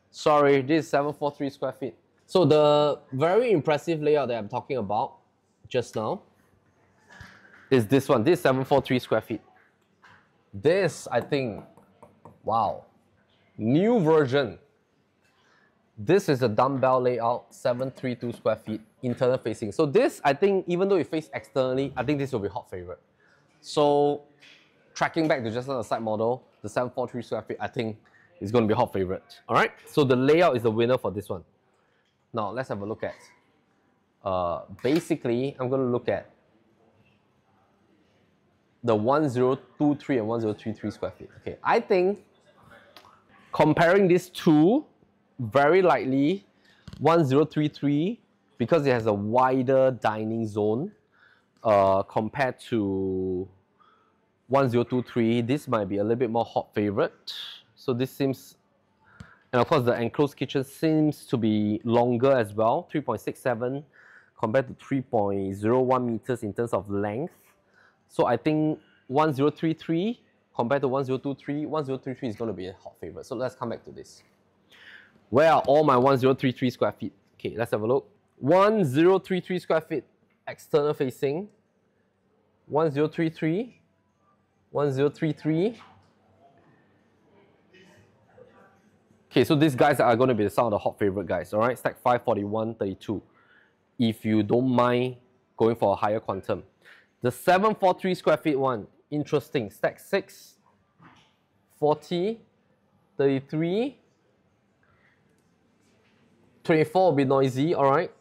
Speaker 1: Sorry, this is 743 square feet. So the very impressive layout that I'm talking about just now is this one. This is 743 square feet. This, I think, wow, new version. This is a dumbbell layout, 732 square feet, internal facing. So this, I think, even though it face externally, I think this will be hot favorite. So tracking back to just on the side model, the 743 square feet, I think is going to be hot favorite. All right, so the layout is the winner for this one. Now, let's have a look at, basically, I'm going to look at the 1023 and 1033 square feet. Okay, I think comparing these two, very likely 1033 because it has a wider dining zone compared to 1023, this might be a little bit more hot favorite. So this seems, and of course the enclosed kitchen seems to be longer as well, 3.67 compared to 3.01 meters in terms of length. So I think 1033 compared to 1023, 1033 is going to be a hot favorite. So let's come back to this. Where are all my 1033 square feet? Okay, let's have a look. 1033 square feet external facing, 1033, 1033. Okay, so these guys are going to be some of the hot favorite guys, all right? Stack 541, 32. If you don't mind going for a higher quantum. The 743 square feet one, interesting. Stack 6, 40, 33, 24 will be noisy, all right?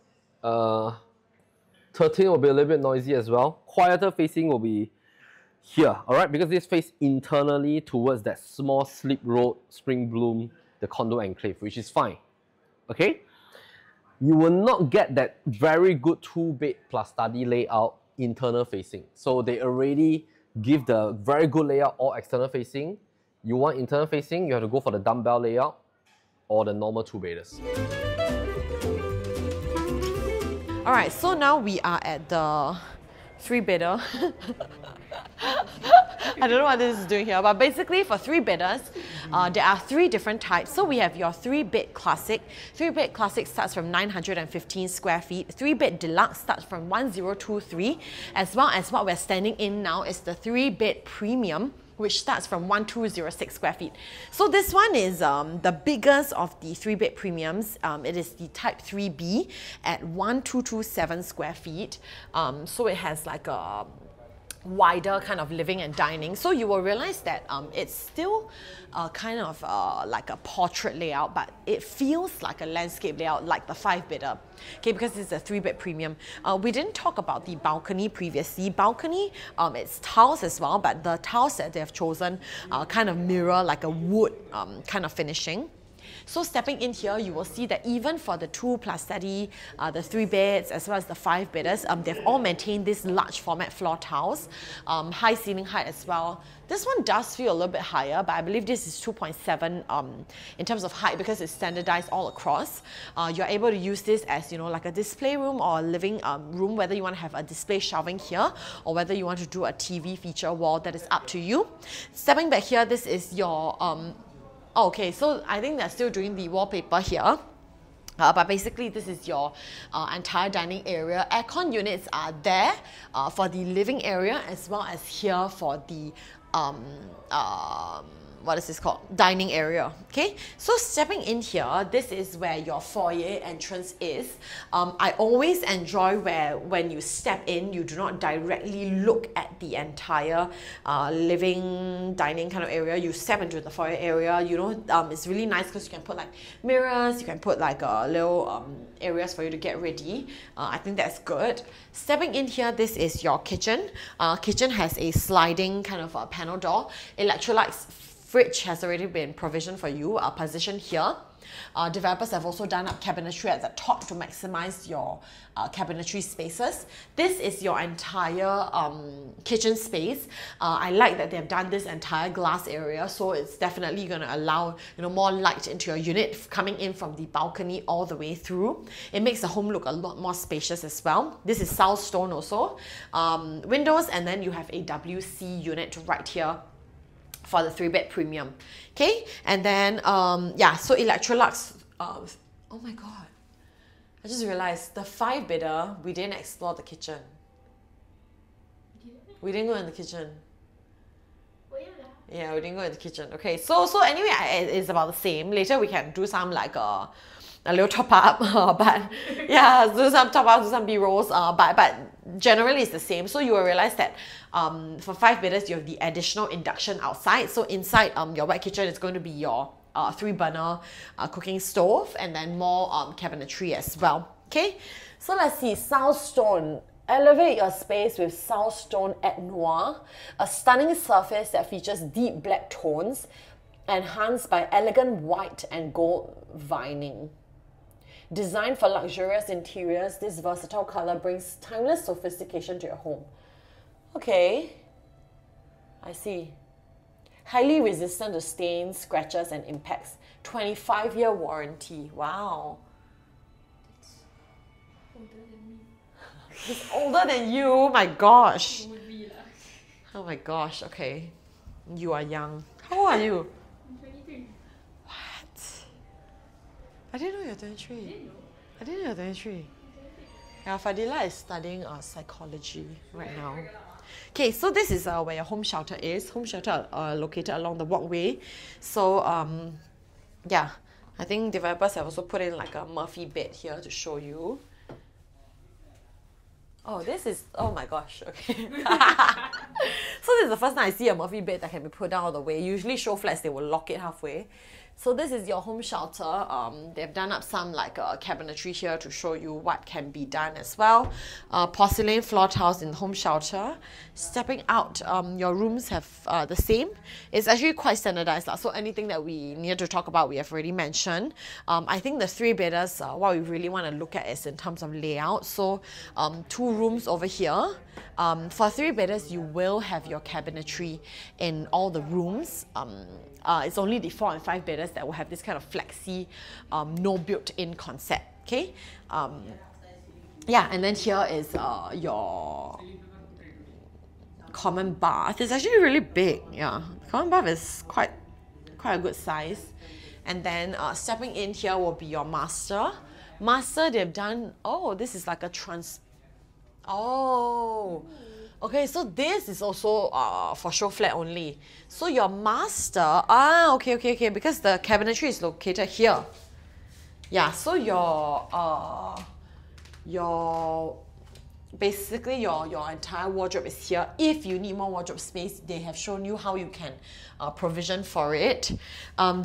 Speaker 1: 13 will be a little bit noisy as well. Quieter facing will be here, all right? Because this face internally towards that small slip road, Spring Bloom, the condo enclave, which is fine, okay? You will not get that very good 2-bed plus study layout internal facing. So they already give the very good layout all external facing. You want internal facing, you have to go for the dumbbell layout or the normal 2-bedders.
Speaker 2: All right, so now we are at the 3-bedder. I don't know what this is doing here, but basically for 3-bedders, there are 3 different types. So we have your 3-bed classic. 3-bed classic starts from 915 square feet. 3-bed deluxe starts from 1023, as well as what we're standing in now is the 3-bed premium, which starts from 1206 square feet. So this one is the biggest of the 3-bed premiums. It is the type 3B at 1227 square feet. So it has like a wider kind of living and dining. So you will realize that it's still kind of like a portrait layout, but it feels like a landscape layout like the 5-bedder. Okay, because it's a 3-bed premium. We didn't talk about the balcony previously. Balcony, it's tiles as well, but the tiles that they have chosen kind of mirror like a wood kind of finishing. So stepping in here, you will see that even for the 2+study, the 3 beds, as well as the 5-bedders, they've all maintained this large format floor tiles, high ceiling height as well. This one does feel a little bit higher, but I believe this is 2.7 in terms of height because it's standardized all across. You're able to use this as, you know, like a display room or a living room, whether you want to have a display shelving here or whether you want to do a TV feature wall, that is up to you. Stepping back here, this is your okay, so I think they're still doing the wallpaper here. But basically, this is your entire dining area. Aircon units are there for the living area as well as here for the what is this called? Dining area. Okay, so stepping in here, this is where your foyer entrance is. I always enjoy where when you step in, you do not directly look at the entire living, dining kind of area. You step into the foyer area. You know, it's really nice because you can put like mirrors, you can put like little areas for you to get ready. I think that's good. Stepping in here, this is your kitchen. Kitchen has a sliding kind of panel door. Electrolytes fridge has already been provisioned for you, positioned here. Developers have also done up cabinetry at the top to maximize your cabinetry spaces. This is your entire kitchen space. I like that they've done this entire glass area, so it's definitely going to allow, you know, more light into your unit coming in from the balcony all the way through. It makes the home look a lot more spacious as well. This is South Stone also. Windows, and then you have a WC unit right here for the 3-bed premium. Okay, and then yeah, so Electrolux, oh my god, I just realized the 5-bedder, we didn't explore the kitchen. We didn't go in the kitchen. Yeah, we didn't go in the kitchen. Okay, so anyway, it's about the same. Later we can do some like a little top up, but yeah, do some top ups, do some B-rolls, but generally it's the same. So you will realize that for 5-bedders, you have the additional induction outside. So inside your wet kitchen is going to be your 3-burner cooking stove, and then more cabinetry as well. Okay, so let's see. South Stone. Elevate your space with South Stone et Noir, a stunning surface that features deep black tones, enhanced by elegant white and gold vining. Designed for luxurious interiors, this versatile color brings timeless sophistication to your home. Okay, I see. Highly resistant to stains, scratches, and impacts. 25-year warranty. Wow. It's older than you. My gosh. Oh my gosh. Okay. You are young. How old are you?
Speaker 3: I'm 23.
Speaker 2: What? I didn't know you're 23. I didn't know you're 23. Yeah, Fadila is studying psychology right now. Okay, so this is where your home shelter is. Home shelter located along the walkway. So, yeah, I think developers have also put in like a Murphy bed here to show you. Oh, this is, oh my gosh, okay. So this is the first time I see a Murphy bed that can be put down all the way. Usually show flats, they will lock it halfway. So this is your home shelter. They've done up some like cabinetry here to show you what can be done as well. Porcelain floor tiles in the home shelter. Stepping out, your rooms have the same. It's actually quite standardized. So anything that we need to talk about, we have already mentioned. I think the three bedders, what we really want to look at is in terms of layout. So 2 rooms over here. For 3 bedders, you will have your cabinetry in all the rooms. It's only the 4 and 5 bedders that will have this kind of flexi, no built-in concept. Okay, yeah, and then here is your common bath. It's actually really big. Yeah, common bath is quite a good size. And then stepping in here will be your master. Master, they've done. Oh, this is like a Oh, okay, so this is also for show flat only. So your master, okay, because the cabinetry is located here. Yeah, so basically your entire wardrobe is here. If you need more wardrobe space, they have shown you how you can provision for it.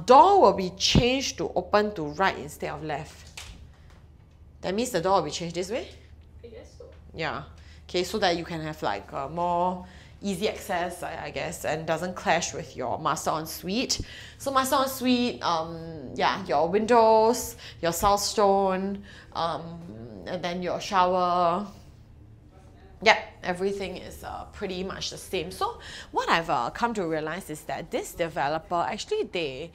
Speaker 2: Door will be changed to open to right instead of left. That means the door will be changed this way?
Speaker 3: I guess so.
Speaker 2: Yeah, okay, so that you can have like more easy access, I guess, and doesn't clash with your master ensuite. So master ensuite, yeah, your windows, your south stone, and then your shower. Yeah, everything is pretty much the same. So what I've come to realize is that this developer, actually they,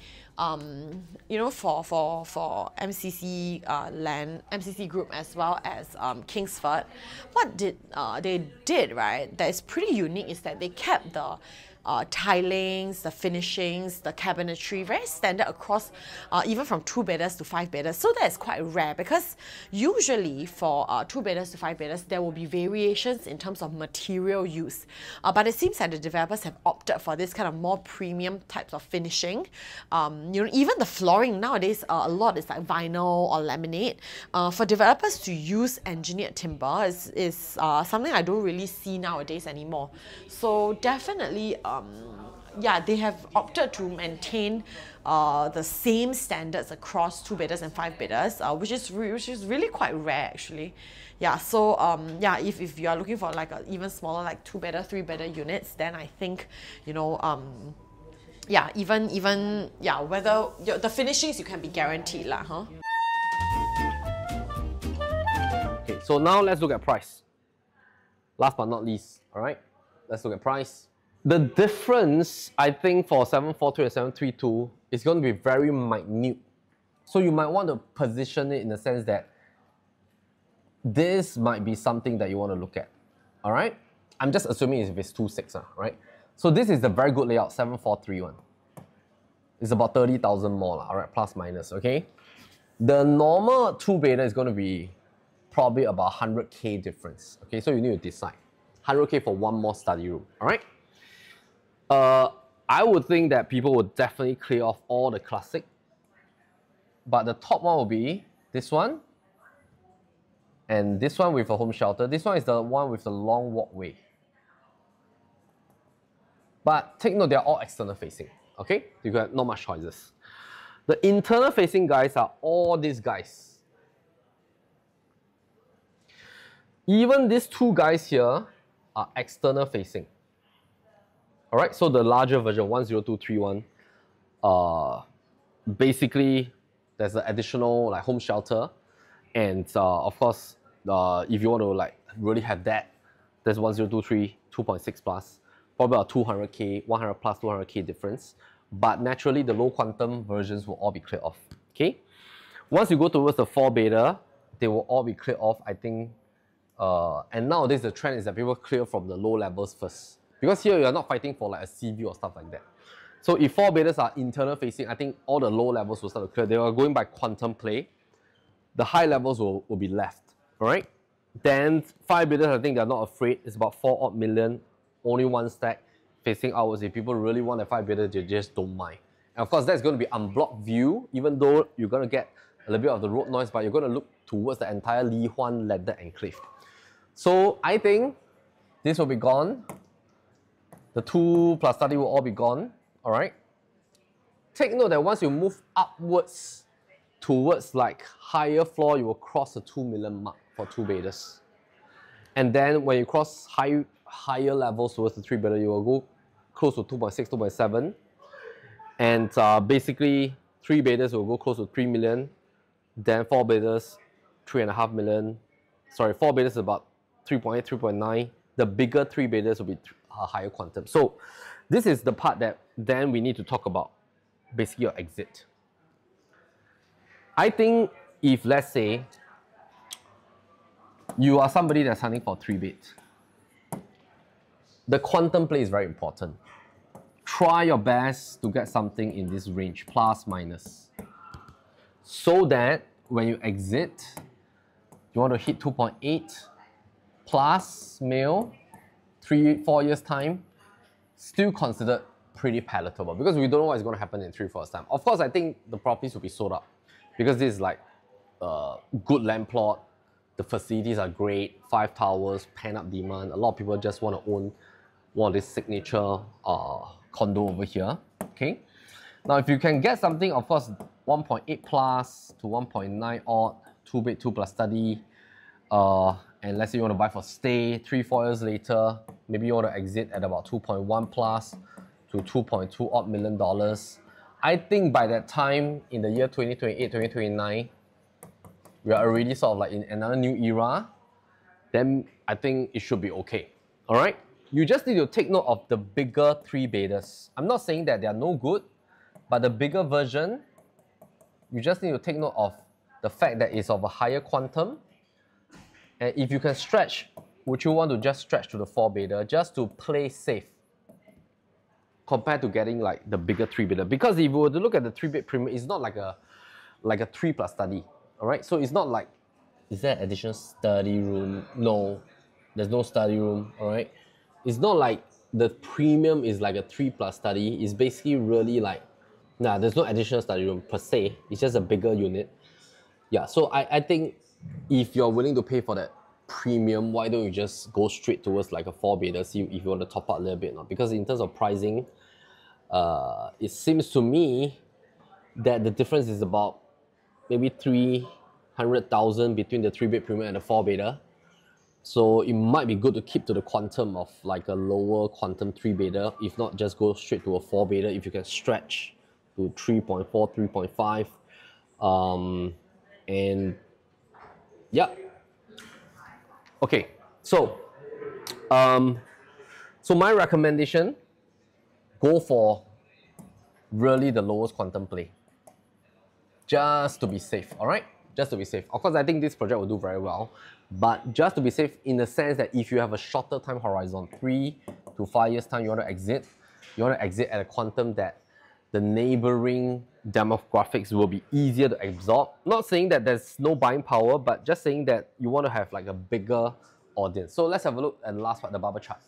Speaker 2: you know, for MCC land, MCC Group as well as Kingsford, what they did, right, that is pretty unique is that they kept the tilings, the finishings, the cabinetry very standard across even from 2 bedders to 5 bedders. So that is quite rare because usually for 2 bedders to 5 bedders there will be variations in terms of material use. But it seems that the developers have opted for this kind of more premium types of finishing. You know, even the flooring nowadays a lot is like vinyl or laminate. For developers to use engineered timber is something I don't really see nowadays anymore. So definitely yeah, they have opted to maintain the same standards across 2 bedders and 5 bedders, which is really quite rare actually. Yeah, so yeah, if you are looking for like a even smaller like 2 bedder, 3 bedder units, then I think, you know, yeah, even yeah, whether the finishings you can be guaranteed lah, huh?
Speaker 1: Okay, so now let's look at price. Last but not least, all right, let's look at price. The difference, I think, for 743 and 732 is going to be very minute. So you might want to position it in the sense that this might be something that you want to look at. All right? I'm just assuming if it's 2.6, right? So this is the very good layout, 743 one. It's about 30,000 more, all right, plus minus, okay? The normal 2-bedder is going to be probably about 100K difference, okay? So you need to decide. 100K for one more study room, all right? I would think that people would definitely clear off all the classic, but the top one will be this one, and this one with a home shelter. This one is the one with the long walkway. But take note, they're all external facing, okay? You got not much choices. The internal facing guys are all these guys. Even these 2 guys here are external facing. All right, so the larger version, 10231, basically there's an additional like home shelter. And of course, if you want to like really have that, there's 1023, 2.6 plus, probably about 200K, 100 plus 200K difference. But naturally, the low quantum versions will all be cleared off. Okay. Once you go towards the 4 beta, they will all be cleared off, I think. And nowadays, the trend is that people clear from the low levels first. Because here, you're not fighting for like a sea view or stuff like that. So if 4 betas are internal facing, I think all the low levels will start to clear. They are going by quantum play. The high levels will be left, all right? Then 5 betas, I think they're not afraid. It's about 4 odd million, only one stack facing outwards. If people really want a 5 beta, they just don't mind. And of course, that's going to be unblocked view, even though you're going to get a little bit of the road noise, but you're going to look towards the entire Li Huan landed enclave. So I think this will be gone. The 2+Study will all be gone, all right? Take note that once you move upwards towards like higher floor, you will cross the 2 million mark for 2 betas. And then when you cross higher levels towards the 3 beta, you will go close to 2.6, 2.7. And basically, 3 betas will go close to 3 million. Then 4 betas, 3.5 million. Sorry, 4 betas is about 3.8, 3.9. The bigger 3 betas will be a higher quantum. So this is the part that then we need to talk about, basically your exit. I think if, let's say, you are somebody that's hunting for 3 bit, the quantum play is very important. Try your best to get something in this range, plus minus, so that when you exit, you want to hit 2.8 plus mil, 3-4 years time, still considered pretty palatable, because we don't know what's going to happen in 3-4 years time. Of course, I think the properties will be sold up, because this is like good land plot, the facilities are great, 5 towers, pent-up demand. A lot of people just want to own one of these signature condo over here. Okay. Now, if you can get something, of course, 1.8 plus to 1.9 odd, 2 bed, 2+Study, and let's say you want to buy for stay, 3-4 years later, maybe you want to exit at about 2.1 plus to 2.2 odd million dollars. I think by that time, in the year 2028, 2029, we are already sort of like in another new era. Then I think it should be okay. All right. You just need to take note of the bigger 3 betas. I'm not saying that they are no good, but the bigger version, you just need to take note of the fact that it's of a higher quantum. And if you can stretch, would you want to just stretch to the 4 beta just to play safe compared to getting like the bigger 3 beta? Because if you were to look at the 3 bit premium, it's not like a 3+Study. All right, so it's not like, is there additional study room? No, there's no study room. All right, it's not like the premium is like a 3+Study. It's basically really like, nah, there's no additional study room per se. It's just a bigger unit. Yeah, so I think if you're willing to pay for that premium, why don't you just go straight towards like a 4 beta, see if you want to top up a little bit or not? Because in terms of pricing, it seems to me that the difference is about maybe 300,000 between the 3 bit premium and the 4 beta. So it might be good to keep to the quantum of like a lower quantum 3 beta. If not, just go straight to a 4 beta if you can stretch to 3.4, 3.5. And yeah. Okay, so my recommendation, go for really the lowest quantum play, just to be safe. All right, just to be safe. Of course, I think this project will do very well, but just to be safe in the sense that if you have a shorter time horizon, 3 to 5 years time, you want to exit at a quantum that the neighboring demographics will be easier to absorb. Not saying that there's no buying power, but just saying that you want to have like a bigger audience. So let's have a look at the last part, the bubble chart.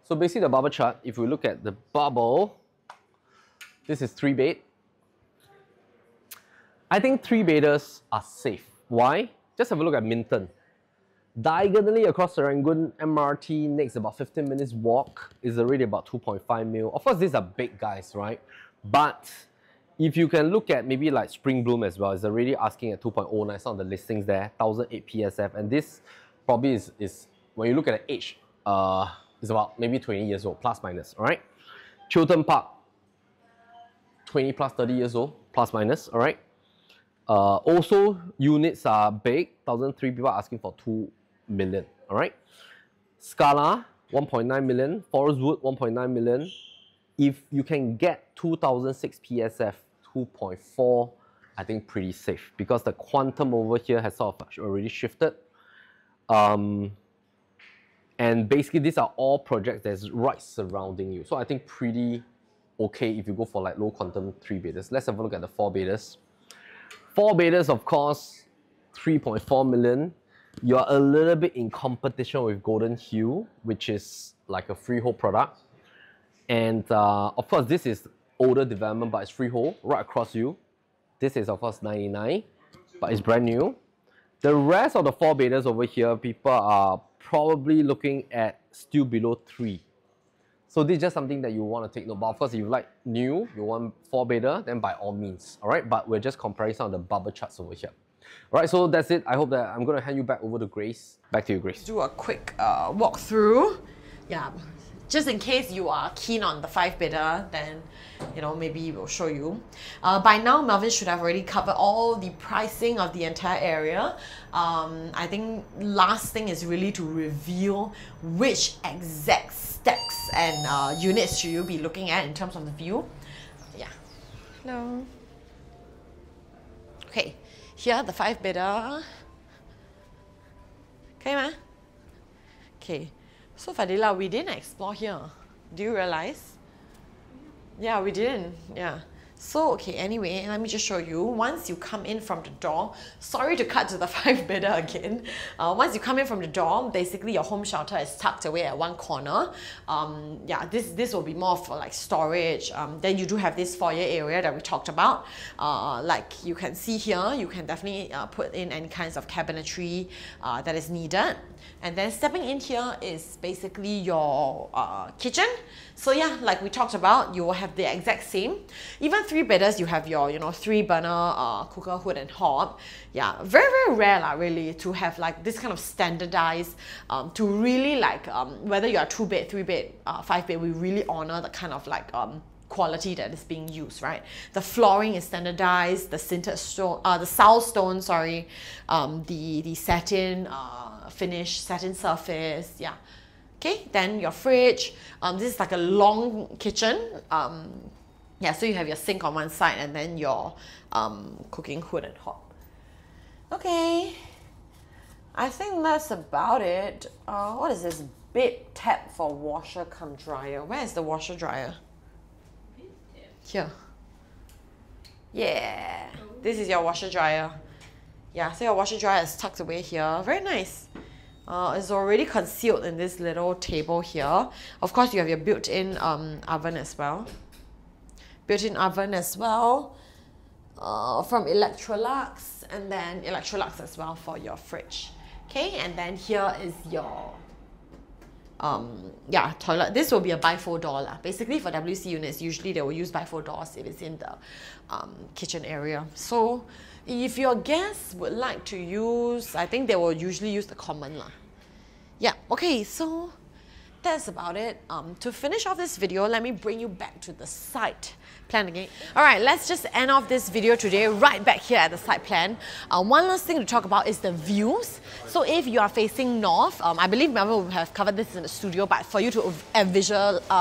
Speaker 1: So basically the bubble chart, if we look at the bubble, this is 3 beta. I think 3 betas are safe. Why? Just have a look at Minton. Diagonally across Serangoon MRT, next about 15 minutes walk, is already about 2.5 mil. Of course, these are big guys, right? But if you can look at maybe like Spring Bloom as well, it's already asking at 2.09, some of the listings there, 1008 PSF. And this probably is when you look at the age, it's about maybe 20 years old, plus minus, all right? Chuan Park, 20 plus 30 years old, plus minus, all right? Also, units are big. 1,003 people are asking for 2 million. All right. Scala 1.9 million. Forest Wood 1.9 million. If you can get 2006 PSF 2.4, I think pretty safe because the quantum over here has sort of already shifted. And basically, these are all projects that's right surrounding you. So I think pretty okay if you go for like low quantum 3-bedders. Let's have a look at the 4-bedders. 4-bedders, of course, 3.4 million. You're a little bit in competition with Golden Hill, which is like a freehold product. And of course, this is older development, but it's freehold right across you. This is, of course, 99, but it's brand new. The rest of the 4-bedders over here, people are probably looking at still below 3. So this is just something that you want to take note. But of course, if you like new, you want 4-bedder, then by all means, all right? But we're just comparing some of the bubble charts over here. All right, so that's it. I hope that I'm going to hand you back over to Grayce. Back to you, Grayce.
Speaker 2: Do a quick walkthrough. Yeah, just in case you are keen on the 5-bedder, then maybe we'll show you. By now, Melvin should have already covered all the pricing of the entire area. I think last thing is really to reveal which exact stacks and units should you be looking at in terms of the view. Yeah. Hello. Okay, here the 5-bedder. Okay, ma? Okay. So Fadila, we didn't explore here. Do you realize? Yeah, we didn't. Yeah. So, okay, anyway, let me just show you. Once you come in from the door, sorry to cut to the 5-bedder again. Once you come in from the door, basically your home shelter is tucked away at one corner. Yeah, this will be more for like storage. Then you do have this foyer area that we talked about. Like you can see here, you can definitely put in any kinds of cabinetry that is needed. And then stepping in here is basically your kitchen. So yeah, like we talked about, you will have the exact same. Even 3-bedders, you have your 3-burner cooker, hood and hob. Yeah, very, very rare really to have like this kind of standardized, to really like, whether you are 2-bed, 3-bed, 5-bed, we really honor the kind of like quality that is being used, right? The flooring is standardized, the sintered stone, the sow stone, sorry, the satin finish, satin surface, yeah. Okay, then your fridge. This is like a long kitchen. Yeah, so you have your sink on one side and then your cooking hood and hob. Okay, I think that's about it. What is this? Bed tab for washer cum dryer. Where is the washer dryer? Here. Yeah, this is your washer dryer. Yeah, so your washer dryer is tucked away here. Very nice. It's already concealed in this little table here. Of course, you have your built-in oven as well. Built-in oven as well from Electrolux, and then Electrolux as well for your fridge. Okay, and then here is your yeah, toilet. This will be a bifold door lah. Basically for WC units, usually they will use bifold doors if it's in the kitchen area. So if your guests would like to use, I think they will usually use the common lah. Yeah, okay, so that's about it. To finish off this video, let me bring you back to the site plan again. All right, let's just end off this video today right back here at the site plan. One last thing to talk about is the views. So if you are facing north, I believe Melvin will have covered this in the studio, but for you to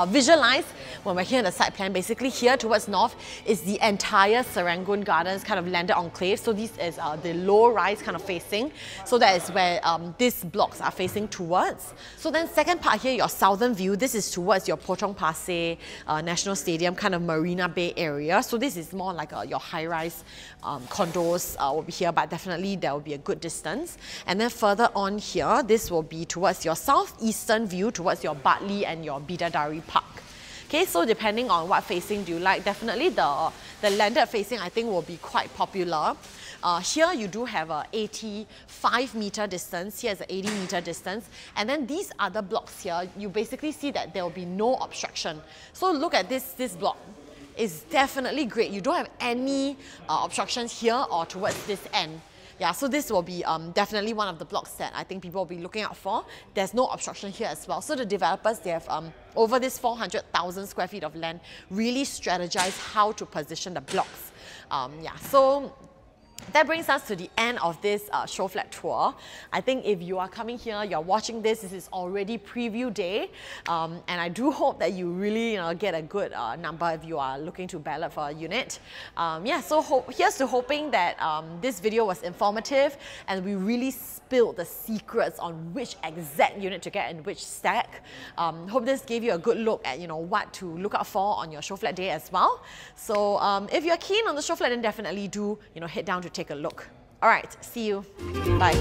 Speaker 2: visualize when we're here in the site plan, basically here towards north is the entire Serangoon Gardens kind of landed enclave. So this is the low-rise kind of facing. So that is where these blocks are facing towards. So then second part here, your southern view, this is towards your Potong Pasir National Stadium kind of Marina Bay area. So this is more like your high-rise condos will be here, but definitely there will be a good distance. And then further on here, this will be towards your southeastern view, towards your Bartley and your Bidadari Park. Okay, so depending on what facing do you like, definitely the landed facing I think will be quite popular. Here you do have a 85-meter distance, here is an 80-meter distance, and then these other blocks here, you basically see that there will be no obstruction. So look at this block. It's definitely great. You don't have any obstructions here or towards this end. Yeah, so this will be definitely one of the blocks that I think people will be looking out for. There's no obstruction here as well. So the developers, they have over this 400,000 square feet of land, really strategize how to position the blocks. Yeah, so that brings us to the end of this Showflat tour. I think if you are coming here, you're watching this, this is already preview day. And I do hope that you really get a good number if you are looking to ballot for a unit. Yeah, so here's to hoping that this video was informative and we really spilled the secrets on which exact unit to get in which stack. Hope this gave you a good look at what to look out for on your Showflat day as well. So if you're keen on the Showflat, then definitely do head down to take a look. All right, see you. Bye.